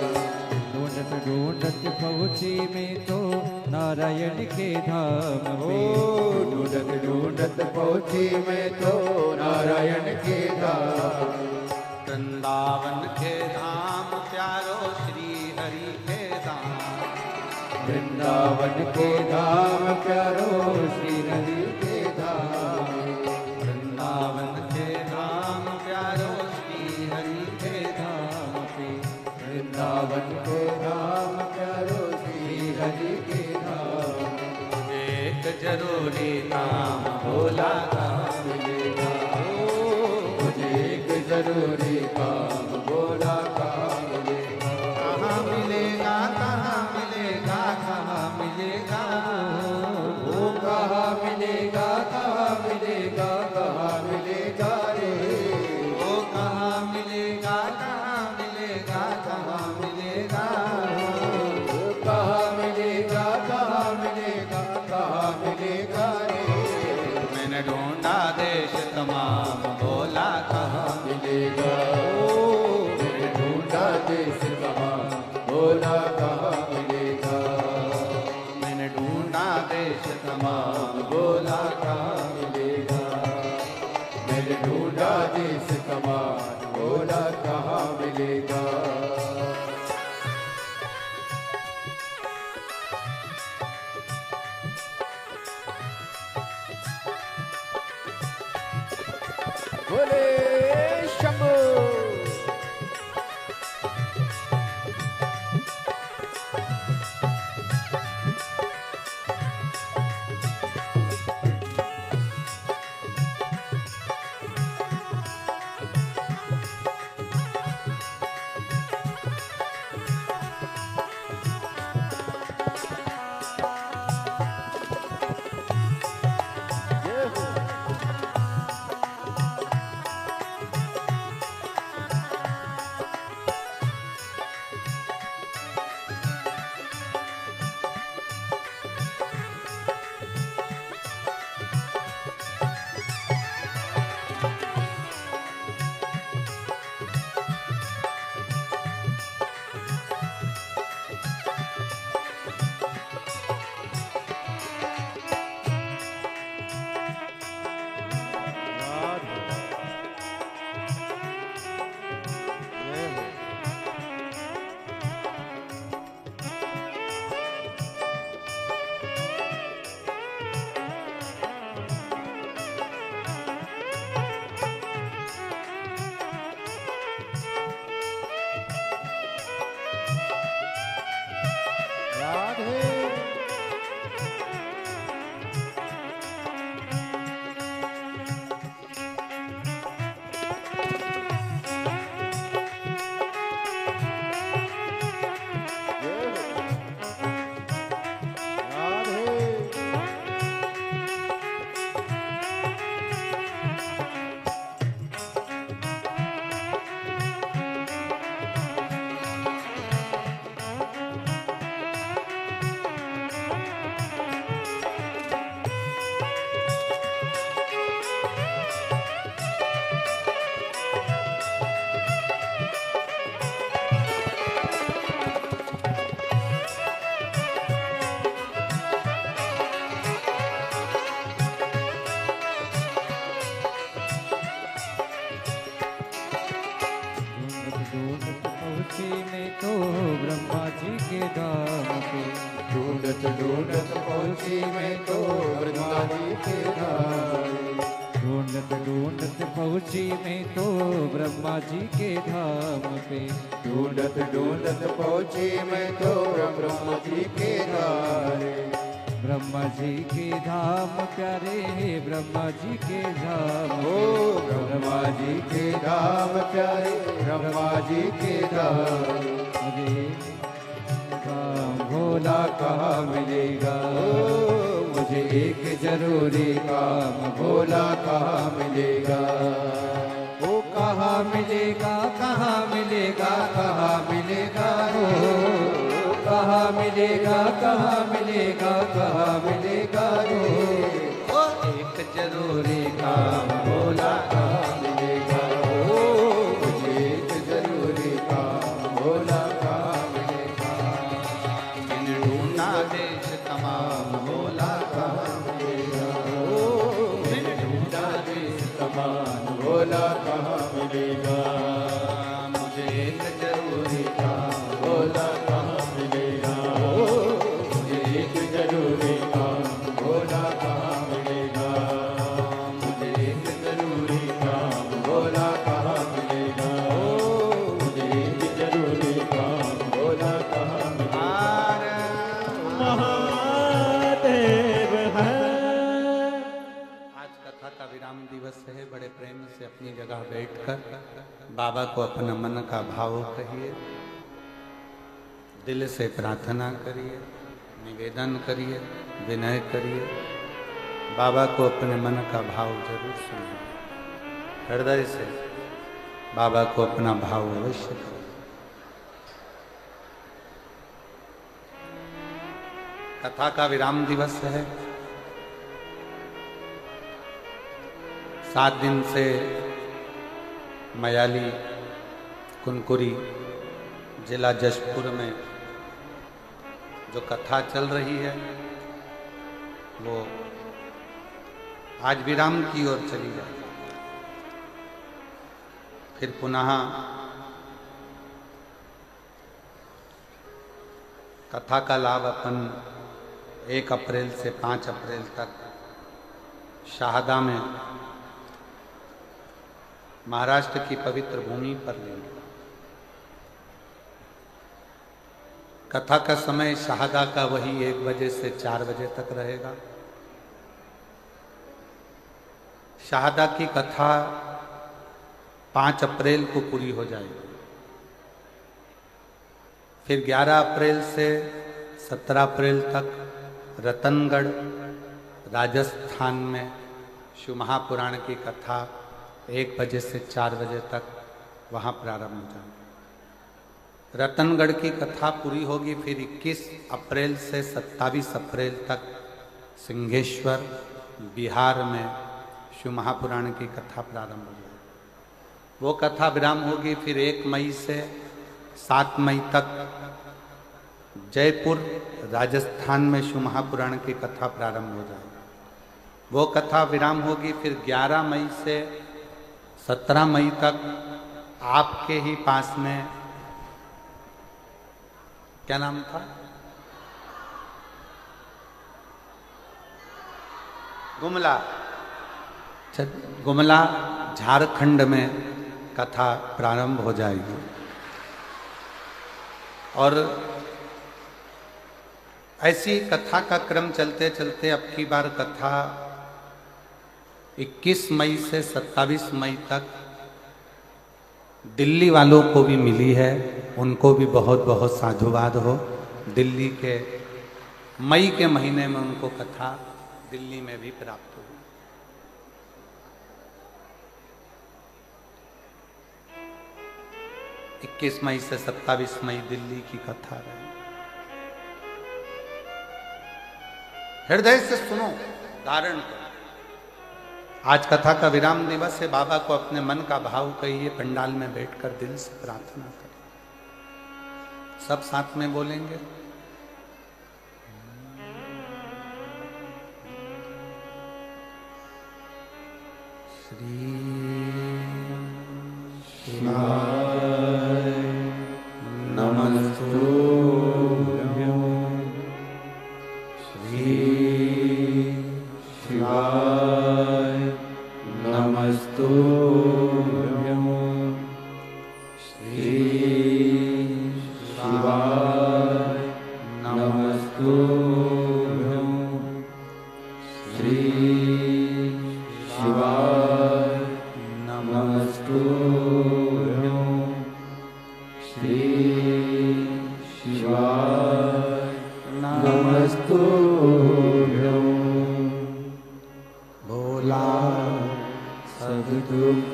ढूंढत ढूंढत पहुँची मैं तो नारायण के धाम पे। ढूंढत ढूंढत पहुँची मैं तो नारायण के धाम पे। वृंदावन के धाम प्यारो श्री हरि के धाम। वृंदावन के धाम प्यारो श्री हरि के धाम। वृंदावन के धाम प्यारो श्री हरि के धाम पे। वृंदावन के धाम प्यारो श्री हरि के धाम। मुझे एक जरूरी काम भोला कहाँ मिलेगा। मुझे एक जरूरी काम भोला कहाँ मिलेगा। कहाँ मिलेगा, कहाँ मिलेगा, कहाँ मिलेगा। वो कहाँ मिलेगा, कहाँ मिलेगा, कहाँ मिलेगा रे। ओ कहाँ मिलेगा, कहाँ मिलेगा, कहाँ मिलेगा। वो कहाँ मिलेगा, कहाँ मिलेगा, कहाँ मिलेगा रे। मैंने ढूंढा देश तमाम भोला कहाँ मिलेगा। मैंने ढूंढा देश कहाँ भोला कहाँ मिलेगा। मैंने ढूंढा देश तमाम भोला कहाँ मिलेगा। मैंने ढूंढा देश कमान भोला कहाँ मिलेगा। बोले शंभू। पहुँची मैं तो ब्रह्मा जी के धाम पे। ढूंढत ढूंढत पहुँची मैं तो ब्रह्मा जी के धाम। ढूंढत ढूंढत पहुँची मैं तो ब्रह्मा जी के धाम पे। ढूंढत ढूंढत पहुँची मैं तो ब्रह्मा जी के धाम। ब्रह्मा जी के धाम प्यारे ब्रह्मा जी के धाम। ओ ब्रह्मा जी के धाम प्यारे ब्रह्मा जी के धाम। मुझे काम भोला कहाँ मिलेगा, मुझे एक जरूरी काम भोला कहाँ मिलेगा। वो कहाँ मिलेगा, कहाँ मिलेगा, कहाँ मिलेगा हो, कहाँ मिलेगा, कहाँ मिलेगा, कहाँ मिलेगा हो। एक जरूरी काम भोला कहाँ मिलेगा हो, मुझे एक जरूरी काम भोला कहाँ मिलेगा। मैंने ढूंढा देश तमाम भोला कहाँ मिलेगा हो, मैंने ढूंढा देश तमाम भोला कहाँ मिलेगा। मुझे एक जरूरी काम भोला कहाँ मिलेगा हो, मुझे एक जरूरी काम भोला कहाँ मिलेगा। मुझे एक जरूरी काम भोला कहाँ मिलेगा हो, मुझे एक जरूरी काम भोला कहाँ मिलेगा। महादेव है। आज कथा का विराम दिवस है। बड़े प्रेम से अपनी जगह बैठकर बाबा को अपना मन का भाव कहिए, दिल से प्रार्थना करिए, निवेदन करिए, विनय करिए। बाबा को अपने मन का भाव जरूर सुनिए, हृदय से बाबा को अपना भाव अवश्य करिए। कथा का विराम दिवस है। 7 दिन से मयाली कुनकुरी जिला जशपुर में जो कथा चल रही है वो आज विराम की ओर चली जाए। फिर पुनः कथा का लाभ अपन 1 अप्रैल से 5 अप्रैल तक शाहदा में महाराष्ट्र की पवित्र भूमि पर लेंगे। कथा का समय शाहदा का वही 1 बजे से 4 बजे तक रहेगा। शाहदा की कथा 5 अप्रैल को पूरी हो जाएगी। फिर 11 अप्रैल से 17 अप्रैल तक रतनगढ़ राजस्थान में शिव महापुराण की कथा 1 बजे से 4 बजे तक वहाँ प्रारंभ हो जाएगी। रतनगढ़ की कथा पूरी होगी। फिर 21 अप्रैल से 27 अप्रैल तक सिंहेश्वर बिहार में शिव महापुराण की कथा प्रारंभ हो जाएगी। वो कथा विराम होगी। फिर 1 मई से 7 मई तक जयपुर राजस्थान में शिव महापुराण की कथा प्रारंभ हो जाएगी। वो कथा विराम होगी। फिर 11 मई से 17 मई तक आपके ही पास में, क्या नाम था, गुमला झारखंड में कथा प्रारंभ हो जाएगी। और ऐसी कथा का क्रम चलते चलते अब की बार कथा 21 मई से 27 मई तक दिल्ली वालों को भी मिली है। उनको भी बहुत बहुत साधुवाद हो। दिल्ली के मई के महीने में उनको कथा दिल्ली में भी प्राप्त हुई। 21 मई से 27 मई दिल्ली की कथा रही। हृदय से सुनो, धारण करो। आज कथा का विराम दिवस है। बाबा को अपने मन का भाव कहिए, पंडाल में बैठकर दिल से प्रार्थना करिए। सब साथ में बोलेंगे। श्री शिवाय श्री शिवाय नमस्तुभ्यं श्री शिवाय नमस्तुभ्यं श्री शिवाय नमस्तुभ्यं भोला सब दुख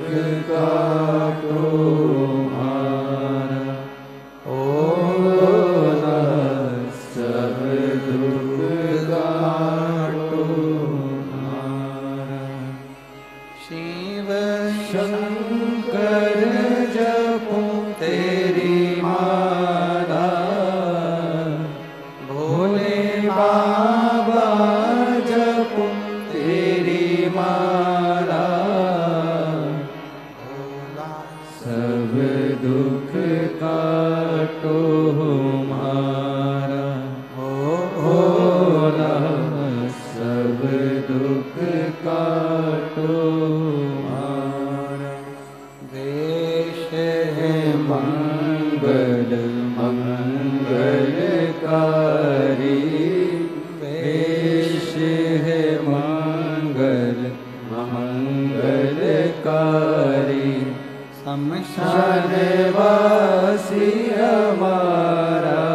काटो हमारा भोला सब दुख काटो हमारा शिव शंकर जपो तेरी माला भोले बाबा जपो तेरी माला सब दुख काटो हमारा भोला सब दुख काटो हमारा देश है मंगल मंगलकारी देश है मंगल मंगलकारी शमशान वासी हमारा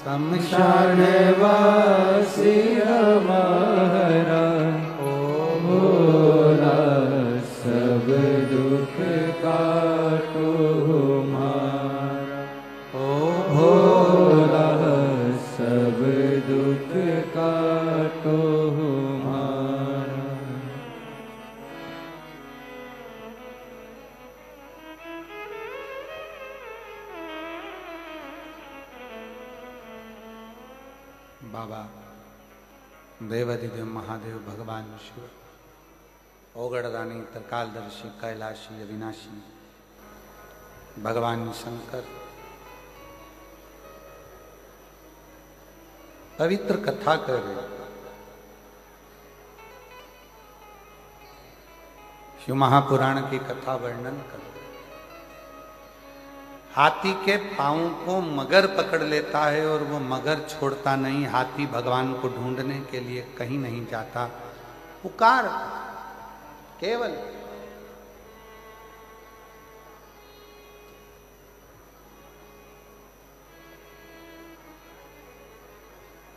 शमशान वासी हमारा भोला सब दुख काटो हमारा भोला सब दुख काटो हमारा बाबा देवाधिदेव महादेव भगवान शिव ओगड़दानी त्रिकालदर्शी कैलाशी अविनाशी भगवान शंकर पवित्र कथा कर रहे शिव महापुराण की कथा वर्णन कर रहे हाथी के पांव को मगर पकड़ लेता है और वो मगर छोड़ता नहीं। हाथी भगवान को ढूंढने के लिए कहीं नहीं जाता, पुकार केवल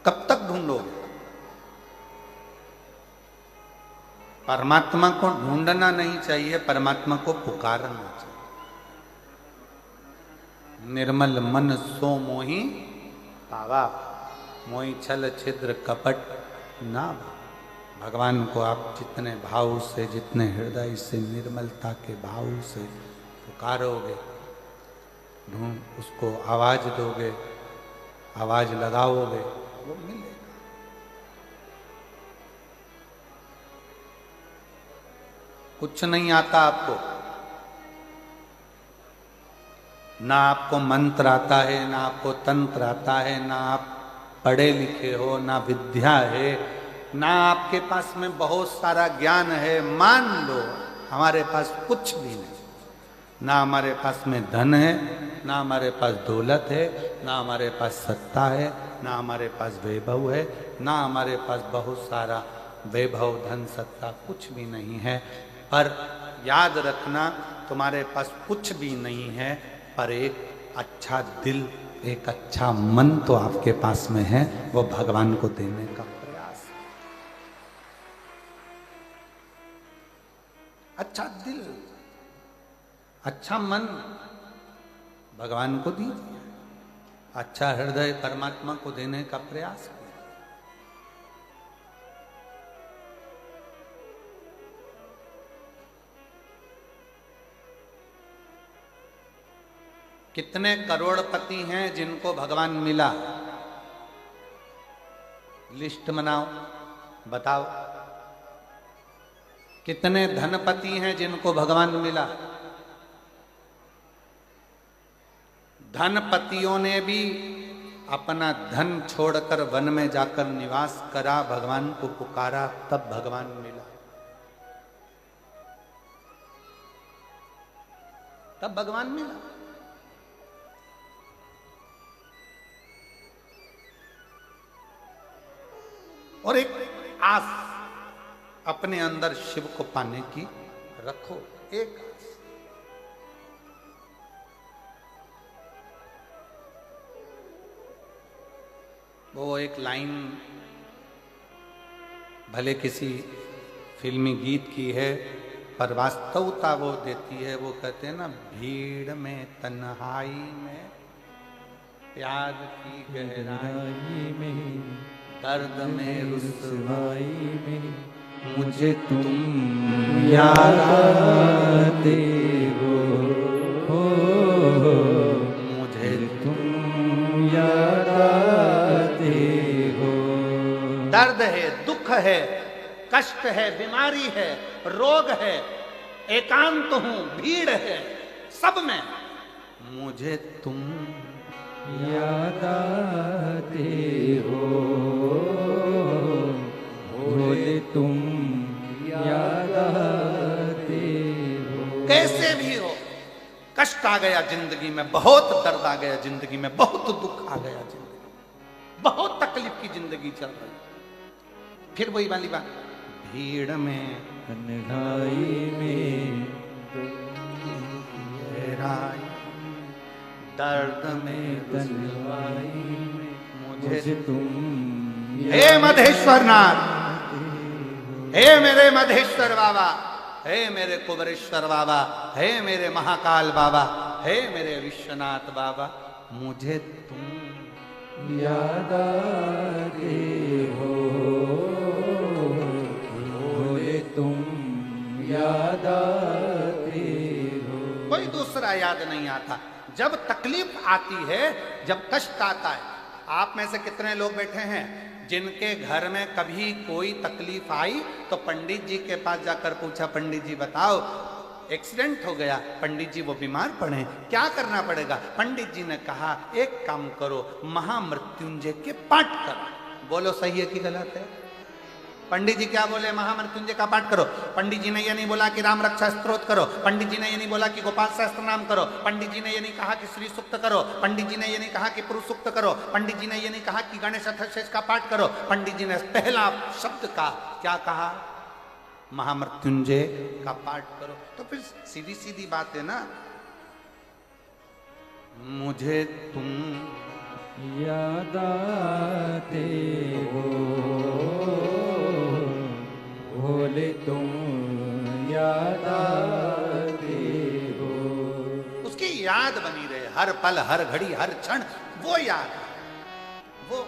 कब तक ढूंढोगे? परमात्मा को ढूंढना नहीं चाहिए, परमात्मा को पुकारना चाहिए। निर्मल मन सो मोहि पावा, मोहि छल छिद्र कपट ना। भगवान को आप जितने भाव से, जितने हृदय से, निर्मलता के भाव से पुकारोगे, ढूंढ उसको आवाज दोगे, आवाज लगाओगे, वो मिलेगा। कुछ नहीं आता आपको, ना आपको मंत्र आता है, ना आपको तंत्र आता है, ना आप पढ़े लिखे हो, ना विद्या है, ना आपके पास में बहुत सारा ज्ञान है। मान लो हमारे पास कुछ भी नहीं, ना हमारे पास में धन है, ना हमारे पास दौलत है, ना हमारे पास सत्ता है, ना हमारे पास वैभव है, ना हमारे पास बहुत सारा वैभव, धन, सत्ता कुछ भी नहीं है। पर याद रखना, तुम्हारे पास कुछ भी नहीं है, पर एक अच्छा दिल, एक अच्छा मन तो आपके पास में है, वो भगवान को देने का प्रयास। अच्छा दिल, अच्छा मन भगवान को दीजिए, अच्छा हृदय परमात्मा को देने का प्रयास करें। कितने करोड़पति हैं जिनको भगवान मिला? लिस्ट बनाओ, बताओ। कितने धनपति हैं जिनको भगवान मिला? धनपतियों ने भी अपना धन छोड़कर वन में जाकर निवास करा, भगवान को पुकारा, तब भगवान मिला। तब भगवान मिला। और एक आस अपने अंदर शिव को पाने की रखो, एक आस। वो एक लाइन भले किसी फिल्मी गीत की है, पर वास्तवता वो देती है। वो कहते हैं ना, भीड़ में तन्हाई में प्यार की गहराई में, दर्द में रुसवाई में मुझे तुम याद आते हो, मुझे तुम याद आते हो। दर्द है, दुख है, कष्ट है, बीमारी है, रोग है, एकांत हूं, भीड़ है, सब में मुझे तुम याद आते हो, भोले तुम याद आते हो। कैसे भी हो, कष्ट आ गया जिंदगी में, बहुत दर्द आ गया जिंदगी में, बहुत दुख आ गया जिंदगी में, बहुत तकलीफ की जिंदगी चल रही, फिर वही वाली बात, भीड़ में तन्हाई में गहराई, दर्द में तन्हाई में मुझे तुम हे मधेश्वर नाथ, हे मेरे मधेश्वर बाबा, हे मेरे कुबरेश्वर बाबा, हे मेरे महाकाल बाबा, हे मेरे विश्वनाथ बाबा, मुझे तुम याद आते हो, भोले तुम याद आते हो। कोई दूसरा याद नहीं आता। जब तकलीफ आती है, जब कष्ट आता है, आप में से कितने लोग बैठे हैं जिनके घर में कभी कोई तकलीफ आई तो पंडित जी के पास जाकर पूछा, पंडित जी बताओ एक्सीडेंट हो गया, पंडित जी वो बीमार पड़े, क्या करना पड़ेगा? पंडित जी ने कहा एक काम करो, महामृत्युंजय के पाठ करो। बोलो सही है कि गलत है? पंडित जी क्या बोले? महामृत्युंजय का पाठ करो। पंडित जी ने ये नहीं बोला कि राम रक्षा स्तोत्र करो, पंडित जी ने ये नहीं बोला कि गोपाल सहस्त्र नाम करो, पंडित जी ने ये नहीं कहा कि श्री सूक्त करो, पंडित जी ने ये नहीं कहा कि पुरुष सूक्त करो, पंडित जी ने ये नहीं कहा कि गणेश अथर्वशीष का पाठ करो। पंडित जी ने पहला शब्द का क्या कहा? महामृत्युंजय का पाठ करो। तो फिर सीधी सीधी बात है ना, मुझे तुम याद आते हो, भोले तुम याद आते हो। उसकी याद बनी रहे हर पल, हर घड़ी, हर क्षण, वो याद। वो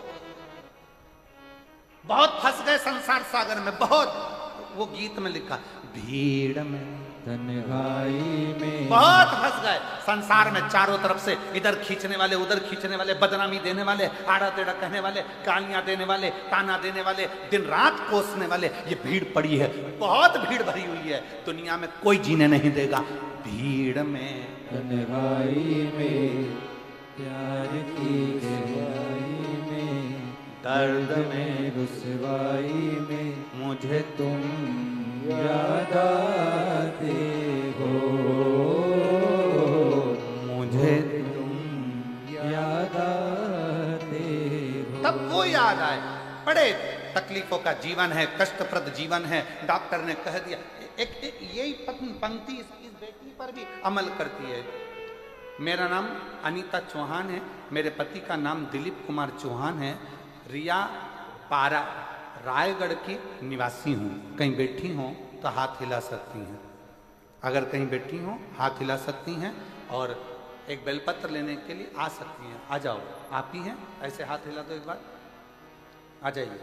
बहुत फंस गए संसार सागर में, बहुत। वो गीत में लिखा, भीड़ में तन्हाई में बहुत फंस गए संसार में, चारों तरफ से इधर खींचने वाले, उधर खींचने वाले, बदनामी देने वाले, आड़ा टेढ़ा कहने वाले, गालियां देने वाले, ताना देने वाले, दिन रात कोसने वाले। ये भीड़ पड़ी है, बहुत भीड़ भरी हुई है, दुनिया में कोई जीने नहीं देगा। भीड़ में तन्हाई में प्यार की गहराई में, दर्द में रुसवाई में मुझे तुम याद आते हो, मुझे तुम याद आते हो। तब वो याद आए। बड़े तकलीफों का जीवन है, कष्टप्रद जीवन है। डॉक्टर ने कह दिया, एक यही पंक्ति इस बेटी पर भी अमल करती है। मेरा नाम अनीता चौहान है, मेरे पति का नाम दिलीप कुमार चौहान है, रिया पारा रायगढ़ की निवासी हूँ। कहीं बैठी हों तो हाथ हिला सकती हैं, अगर कहीं बैठी हों हाथ हिला सकती हैं, और एक बेलपत्र लेने के लिए आ सकती हैं। आ जाओ, आप ही हैं, ऐसे हाथ हिला दो एक बार, आ जाइए।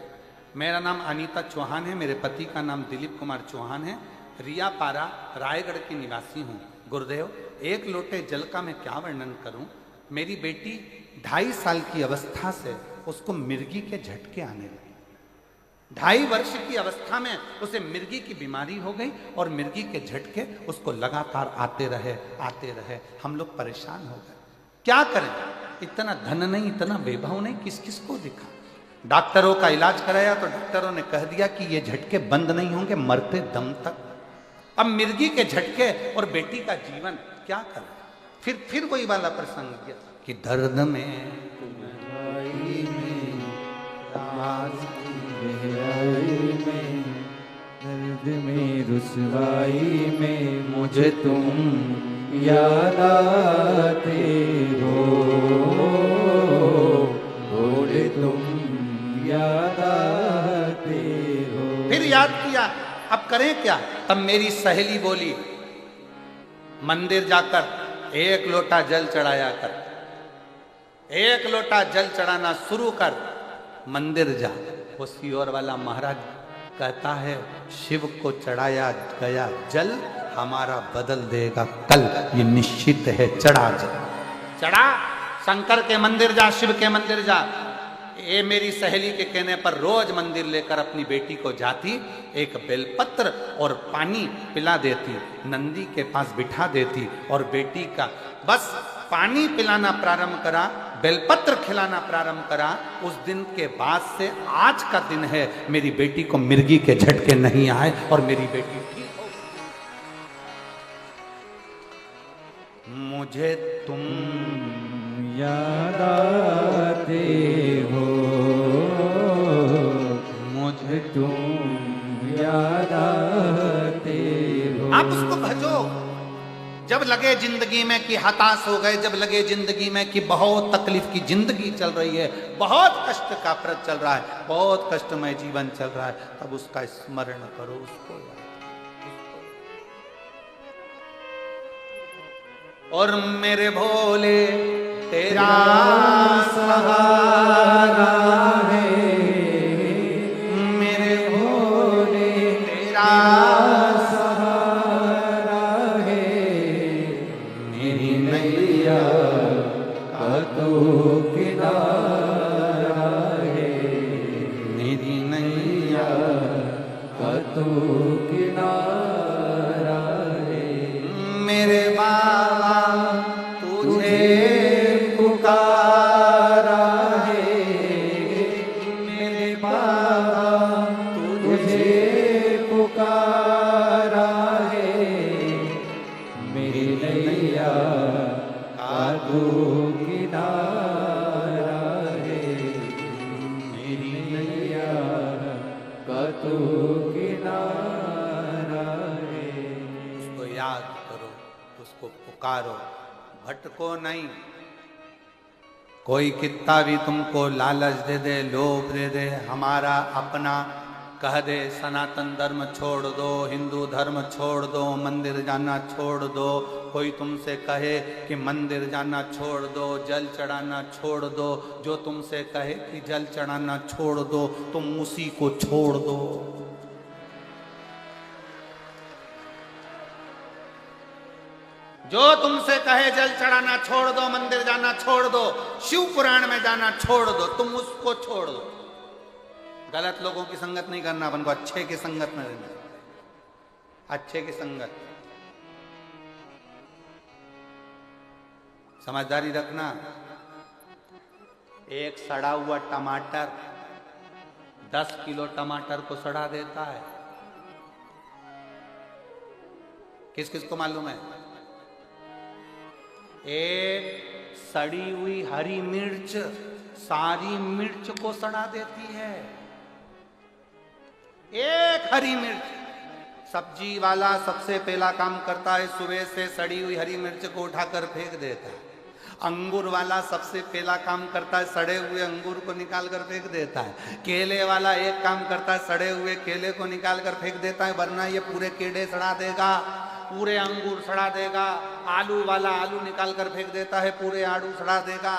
मेरा नाम अनीता चौहान है, मेरे पति का नाम दिलीप कुमार चौहान है, रिया पारा रायगढ़ की निवासी हूँ। गुरुदेव, एक लोटे जल का मैं क्या वर्णन करूं। मेरी बेटी 2.5 साल की अवस्था से उसको मिर्गी के झटके आने लगे। 2.5 वर्ष की अवस्था में उसे मिर्गी की बीमारी हो गई और मिर्गी के झटके उसको लगातार आते रहे। हम लोग परेशान हो गए, क्या करें? इतना धन नहीं, इतना वैभव नहीं, किस किस को दिखा। डॉक्टरों का इलाज कराया तो डॉक्टरों ने कह दिया कि ये झटके बंद नहीं होंगे मरते दम तक। अब मिर्गी के झटके और बेटी का जीवन, क्या करें? फिर वही वाला प्रसंग किया कि दर्द में गहराई में राज की गहराई में, दर्द में रुसवाई में मुझे तुम याद आते हो, भोले तुम याद आते हो। फिर याद किया, अब करें क्या? तब मेरी सहेली बोली, मंदिर जाकर एक लोटा जल चढ़ाया कर, एक लोटा जल चढ़ाना शुरू कर, मंदिर जा। वो सीहोर वाला महाराज कहता है, शिव को चढ़ाया गया जल हमारा बदल देगा कल, ये निश्चित है। चढ़ा जल, चढ़ा, शंकर के मंदिर जा, शिव के मंदिर जा। ये मेरी सहेली के कहने पर रोज मंदिर लेकर अपनी बेटी को जाती, एक बेलपत्र और पानी पिला देती, नंदी के पास बिठा देती और बेटी का बस पानी पिलाना प्रारंभ करा, बेलपत्र खिलाना प्रारंभ करा। उस दिन के बाद से आज का दिन है, मेरी बेटी को मिर्गी के झटके नहीं आए और मेरी बेटी ठीक हो। मुझे तुम याद आते हो, मुझे तुम याद आते हो। आप उसको भजो। जब लगे जिंदगी में कि हताश हो गए, जब लगे जिंदगी में कि बहुत तकलीफ की जिंदगी चल रही है, बहुत कष्ट का प्रद चल रहा है, बहुत कष्टमय जीवन चल रहा है, तब उसका स्मरण करो, उसको याद। और मेरे भोले तेरा सहारा है, मेरे भोले तेरा सहारा है, मेरी नैया का तो किनारा है, मेरी नैया का तो किनारा है। मेरे बाबा तुझे पुकारा है, मेरे बाबा तुझे पुकारा है, मेरी नैया का तू किनारा है, मेरी नैया का तू किनारा है। उसको याद करो, उसको पुकारो, भटको नहीं। कोई कितना भी तुमको लालच दे दे, लोभ दे दे, हमारा अपना कह दे, सनातन धर्म छोड़ दो, हिंदू धर्म छोड़ दो, मंदिर जाना छोड़ दो, कोई तुमसे कहे कि मंदिर जाना छोड़ दो, जल चढ़ाना छोड़ दो, जो तुमसे कहे कि जल चढ़ाना छोड़ दो, तुम उसी को छोड़ दो। जो तुमसे कहे जल चढ़ाना छोड़ दो, मंदिर जाना छोड़ दो, शिव पुराण में जाना छोड़ दो, तुम उसको छोड़ दो। गलत लोगों की संगत नहीं करना, अपन को अच्छे की संगत में रहना, अच्छे की संगत। समझदारी रखना। एक सड़ा हुआ टमाटर 10 किलो टमाटर को सड़ा देता है। किस किस को मालूम है? एक सड़ी हुई हरी मिर्च सारी मिर्च को सड़ा देती है। एक हरी मिर्च। सब्जी वाला सबसे पहला काम करता है, सुबह से सड़ी हुई हरी मिर्च को उठाकर फेंक देता है। अंगूर वाला सबसे पहला काम करता है, सड़े हुए अंगूर को निकाल कर फेंक देता है। केले वाला एक काम करता है, सड़े हुए केले को निकाल कर फेंक देता है, वरना ये पूरे केले सड़ा देगा, पूरे अंगूर सड़ा देगा। आलू वाला आलू निकाल कर फेंक देता है, पूरे आलू सड़ा देगा।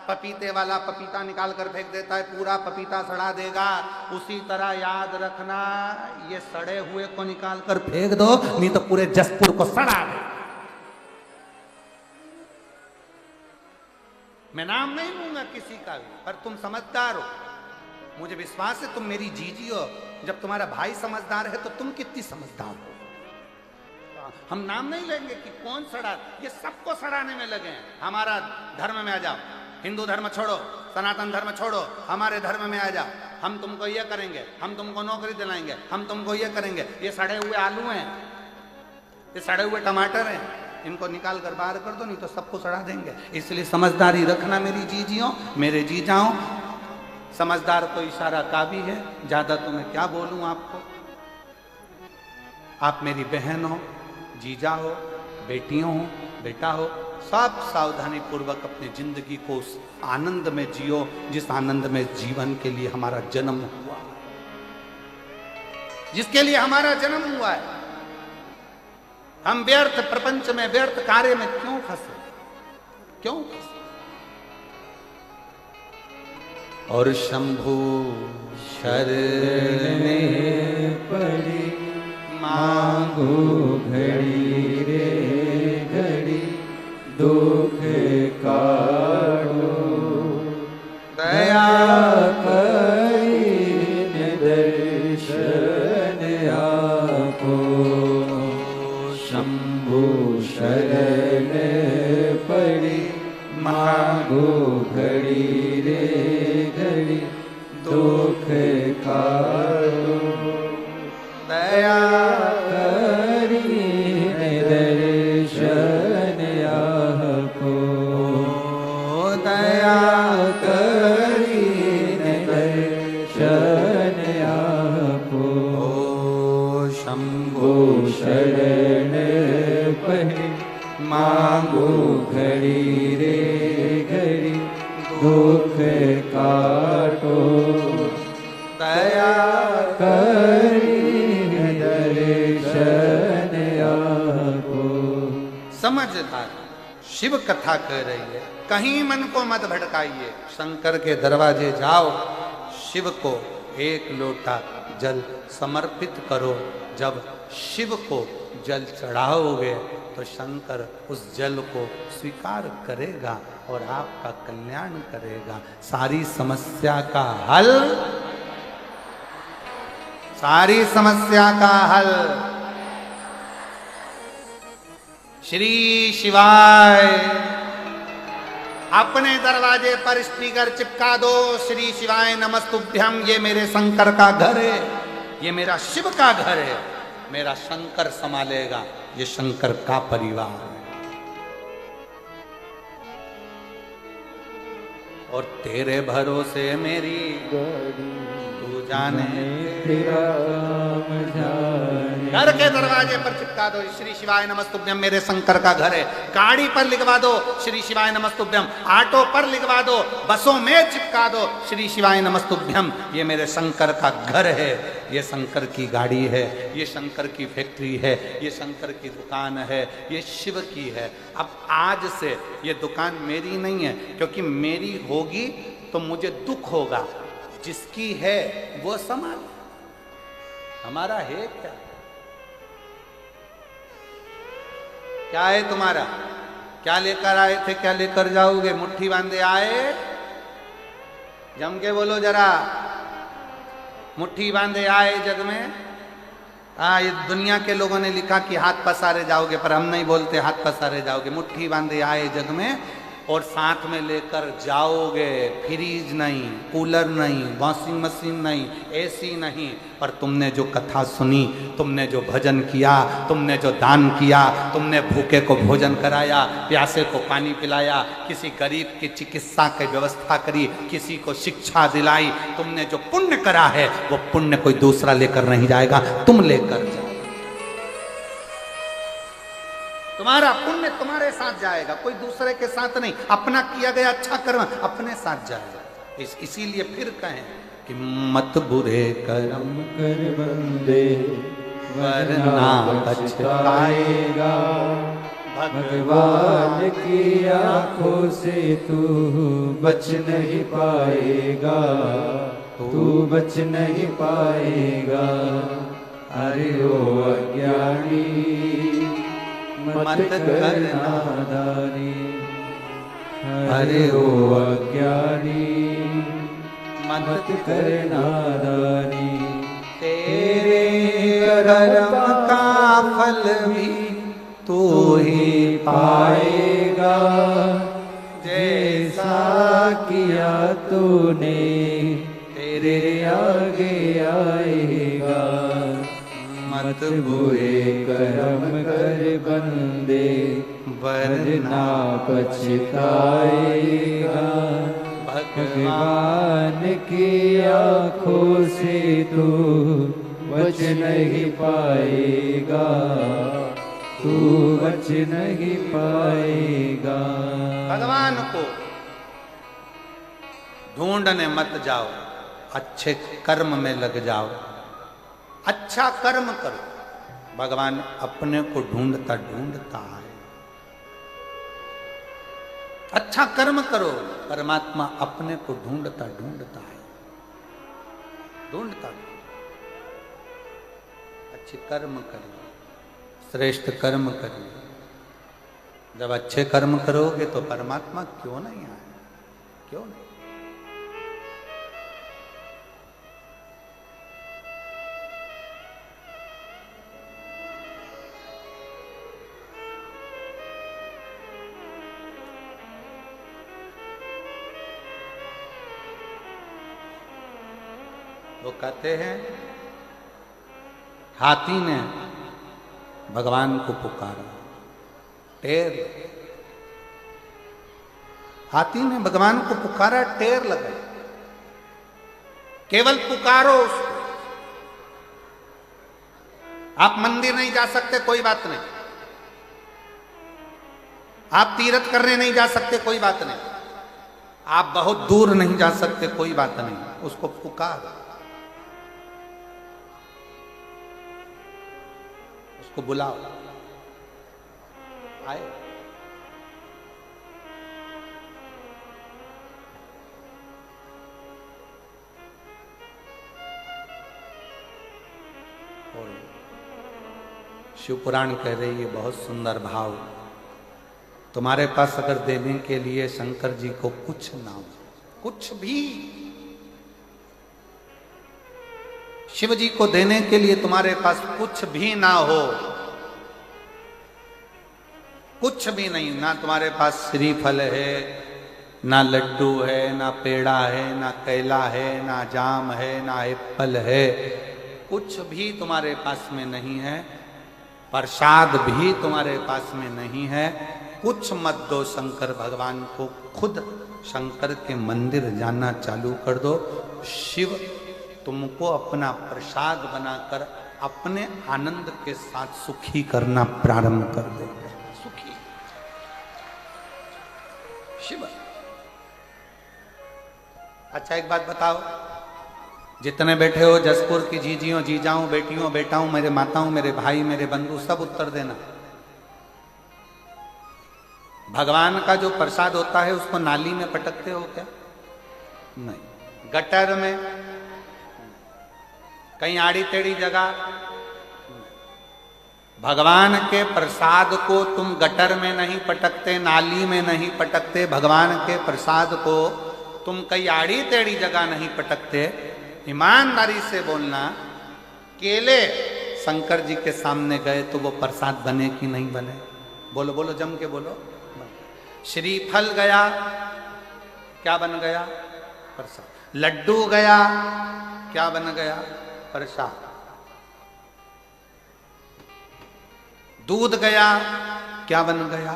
पपीते वाला पपीता निकाल कर फेंक देता है, पूरा पपीता सड़ा देगा। उसी तरह याद रखना, ये सड़े हुए को निकाल कर फेंक दो, नहीं तो पूरे जसपुर को सड़ा दे। मैं नाम नहीं लूंगा किसी का भी, पर तुम समझदार हो, मुझे विश्वास है तुम मेरी जीजी हो। जब तुम्हारा भाई समझदार है तो तुम कितनी समझदार हो। हम नाम नहीं लेंगे कि कौन सड़ा, ये सबको सड़ाने में लगे हैं। हमारा धर्म में आ जाओ, हिंदू धर्म छोड़ो, सनातन धर्म छोड़ो, हमारे धर्म में आ जाओ। हम तुमको ये करेंगे, हम तुमको नौकरी दिलाएंगे, हम तुमको ये करेंगे। ये सड़े हुए आलू हैं, ये सड़े हुए टमाटर हैं, इनको निकाल कर बाहर कर दो, नहीं तो सबको सड़ा देंगे। इसलिए समझदारी रखना मेरी जीजियों, मेरे जीजाओं। समझदार तो इशारा काफी है, ज्यादा तो मैं क्या बोलूं आपको। आप मेरी बहन हो, जीजा हो, बेटियों हो, बेटा हो, सब सावधानी पूर्वक अपनी जिंदगी को उस आनंद में जियो जिस आनंद में जीवन के लिए हमारा जन्म हुआ, जिसके लिए हमारा जन्म हुआ है। हम व्यर्थ प्रपंच में, व्यर्थ कार्य में क्यों फंसे, क्यों फंसे? और शंभु शरणे पड़ी मांगो घड़ी रे घड़ी दुख काढ़ो, दया करीने दर्शन आपो। शंभु शरण पड़ी मांगो घड़ी रे घड़ी दुख काढ़ो, दया करीने दर्शन आपो। दया करीने दर्शन आपो। शंभु शरण पड़ी मांगो घड़ी रे घड़ी दुख काटो, दया करीने दर्शन आपो। समझदार शिव कथा कह रही है, कहीं मन को मत भटकाइए, शंकर के दरवाजे जाओ, शिव को एक लोटा जल समर्पित करो। जब शिव को जल चढ़ाओगे तो शंकर उस जल को स्वीकार करेगा और आपका कल्याण करेगा। सारी समस्या का हल, सारी समस्या का हल श्री शिवाय। अपने दरवाजे पर स्पीकर चिपका दो, श्री शिवाय नमस्तुभ्यम। ये मेरे शंकर का घर है, ये मेरा शिव का घर है, मेरा शंकर संभालेगा, ये शंकर का परिवार है। और तेरे भरोसे मेरी तू जाने तेरा काम जाने। घर के दरवाजे पर चिपका दो, श्री शिवाय नमस्तुभ्यम, मेरे शंकर का घर है। गाड़ी पर लिखवा दो, श्री शिवाय नमस्तुभ्यम। ऑटो पर लिखवा दो, बसों में चिपका दो, श्री शिवाय नमस्तुभ्यम, ये मेरे शंकर का घर है, ये शंकर की गाड़ी है, ये शंकर की फैक्ट्री है, ये शंकर की दुकान है, ये शिव की है। अब आज से ये दुकान मेरी नहीं है, क्योंकि मेरी होगी तो मुझे दुख होगा, जिसकी है वो संभाल, हमारा है क्या? क्या है तुम्हारा? क्या लेकर आए थे, क्या लेकर जाओगे? मुट्ठी बांधे आए? जम के बोलो जरा, मुट्ठी बांधे आए जग में? ये दुनिया के लोगों ने लिखा कि हाथ पसारे जाओगे, पर हम नहीं बोलते हाथ पसारे जाओगे। मुट्ठी बांधे आए जग में, और साथ में लेकर जाओगे फ्रिज नहीं, कूलर नहीं, वॉशिंग मशीन नहीं, एसी नहीं, पर तुमने जो कथा सुनी, तुमने जो भजन किया, तुमने जो दान किया, तुमने भूखे को भोजन कराया, प्यासे को पानी पिलाया, किसी गरीब की चिकित्सा की व्यवस्था करी, किसी को शिक्षा दिलाई, तुमने जो पुण्य करा है वो पुण्य कोई दूसरा लेकर नहीं जाएगा, तुम लेकर जाओ। तुम्हारा पुण्य तुम्हारे साथ जाएगा, कोई दूसरे के साथ नहीं। अपना किया गया अच्छा कर्म अपने साथ जाएगा। इसीलिए फिर कहें कि मत बुरे कर्म कर बंदे वरना पछताएगा। भगवान की आंखों से तू बच नहीं पाएगा, तू बच नहीं पाएगा। अरे ओ अज्ञानी मत कर नादानी, अरे ओ अज्ञानी मत कर नादानी। तेरे कर्म का फल भी तू ही पाएगा, जैसा किया तूने तेरे आगे आएगा। मत बुरे कर्म कर बंदे वरना पछताएगा। भगवान की आँखों से तू बच नहीं पाएगा, तू बच नहीं पाएगा। भगवान को ढूंढने मत जाओ, अच्छे कर्म में लग जाओ, अच्छा कर्म करो। भगवान अपने को ढूंढता ढूंढता है। अच्छा कर्म करो, परमात्मा अपने को ढूंढता ढूंढता है, ढूंढता। अच्छे कर्म करिए, श्रेष्ठ कर्म करिए। जब अच्छे कर्म करोगे तो परमात्मा क्यों नहीं आए, क्यों नहीं। वो कहते हैं हाथी ने भगवान को पुकारा, टेर। हाथी ने भगवान को पुकारा, टेर लगाई। केवल पुकारो उसको। आप मंदिर नहीं जा सकते, कोई बात नहीं। आप तीर्थ करने नहीं जा सकते, कोई बात नहीं। आप बहुत दूर नहीं जा सकते, कोई बात नहीं। उसको पुकार, उसको बुलाओ, आए। और शिव पुराण कह रही है बहुत सुंदर भाव, तुम्हारे पास अगर देने के लिए शंकर जी को कुछ ना हो, कुछ भी शिव जी को देने के लिए तुम्हारे पास कुछ भी ना हो, कुछ भी नहीं, ना तुम्हारे पास श्रीफल है, ना लड्डू है, ना पेड़ा है, ना केला है, ना जाम है, ना एप्पल है, कुछ भी तुम्हारे पास में नहीं है, प्रसाद भी तुम्हारे पास में नहीं है, कुछ मत दो शंकर भगवान को, खुद शंकर के मंदिर जाना चालू कर दो। शिव तुमको अपना प्रसाद बनाकर अपने आनंद के साथ सुखी करना प्रारंभ कर देगा। सुखी शिव। अच्छा एक बात बताओ, जितने बैठे हो जसपुर की जीजियों, जीजाओं, बेटियों, बेटाओं, मेरे माताओं, मेरे भाई, मेरे बंधु, सब उत्तर देना। भगवान का जो प्रसाद होता है उसको नाली में पटकते हो क्या? नहीं। गटर में, कहीं आड़ी टेढ़ी जगह? भगवान के प्रसाद को तुम गटर में नहीं पटकते, नाली में नहीं पटकते। भगवान के प्रसाद को तुम कहीं आड़ी टेढ़ी जगह नहीं पटकते। ईमानदारी से बोलना, केले शंकर जी के सामने गए तो वो प्रसाद बने कि नहीं बने? बोलो बोलो, जम के बोलो। श्रीफल गया, क्या बन गया? प्रसाद। लड्डू गया, क्या बन गया? प्रसाद। दूध गया, क्या बन गया?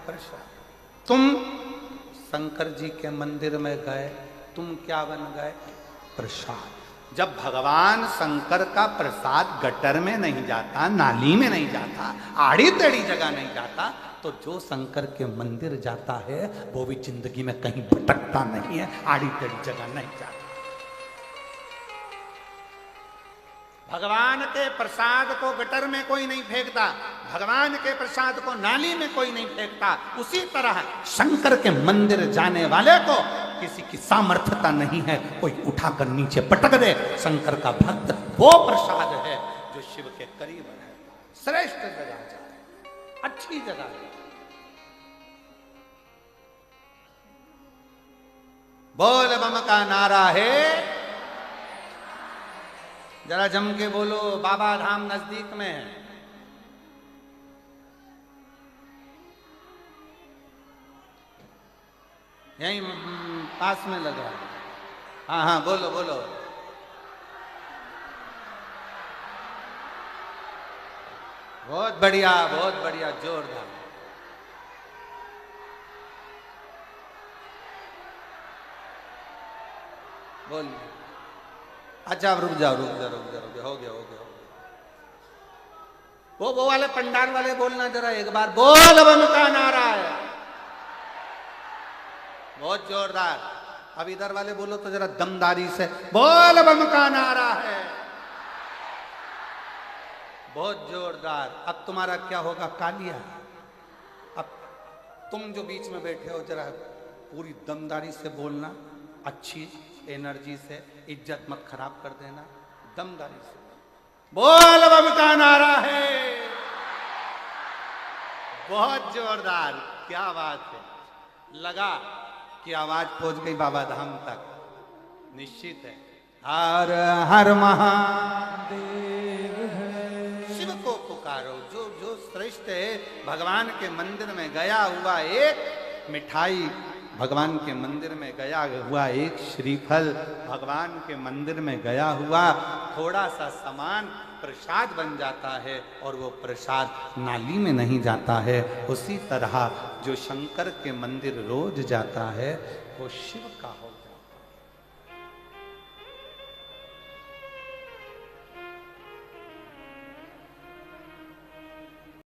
प्रसाद। तुम शंकर जी के मंदिर में गए, तुम क्या बन गए? प्रसाद। जब भगवान शंकर का प्रसाद गटर में नहीं जाता, नाली में नहीं जाता, आड़ी टेढ़ी जगह नहीं जाता, तो जो शंकर के मंदिर जाता है वो भी जिंदगी में कहीं भटकता नहीं है, आड़ी टेढ़ी जगह नहीं जाता। भगवान के प्रसाद को गटर में कोई नहीं फेंकता, भगवान के प्रसाद को नाली में कोई नहीं फेंकता। उसी तरह शंकर के मंदिर जाने वाले को किसी की सामर्थ्यता नहीं है कोई उठाकर नीचे पटक दे। शंकर का भक्त वो प्रसाद है जो शिव के करीब है। श्रेष्ठ जगह जाए, अच्छी जगह है। बोल बम का नारा है, जरा जम के बोलो। बाबा धाम नजदीक में है। यहीं पास में लगा है। हाँ हाँ बोलो बोलो। बहुत बढ़िया, जोरदार। बोलिए। अच्छा अब रुक जाओ, हो गया। वो वाले पंडाल वाले बोलना जरा एक बार, बोल बम का नारा है। बहुत जोरदार। अब इधर वाले बोलो तो जरा दमदारी से, बोल बम का नारा है। बहुत जोरदार। अब तुम्हारा क्या होगा? कालिया। अब तुम जो बीच में बैठे हो जरा पूरी दमदारी से बोलना, अच्छी एनर्जी से, इज्जत मत खराब कर देना, दमदारी से। बोल बम का नारा है। बहुत जोरदार, क्या बात है। लगा कि आवाज पहुंच गई बाबा धाम तक, निश्चित है। हर हर महादेव है। शिव को पुकारो, जो जो श्रेष्ठ है। भगवान के मंदिर में गया हुआ एक मिठाई, भगवान के मंदिर में गया हुआ एक श्रीफल, भगवान के मंदिर में गया हुआ थोड़ा सा सामान प्रसाद बन जाता है, और वो प्रसाद नाली में नहीं जाता है। उसी तरह जो शंकर के मंदिर रोज जाता है वो शिव का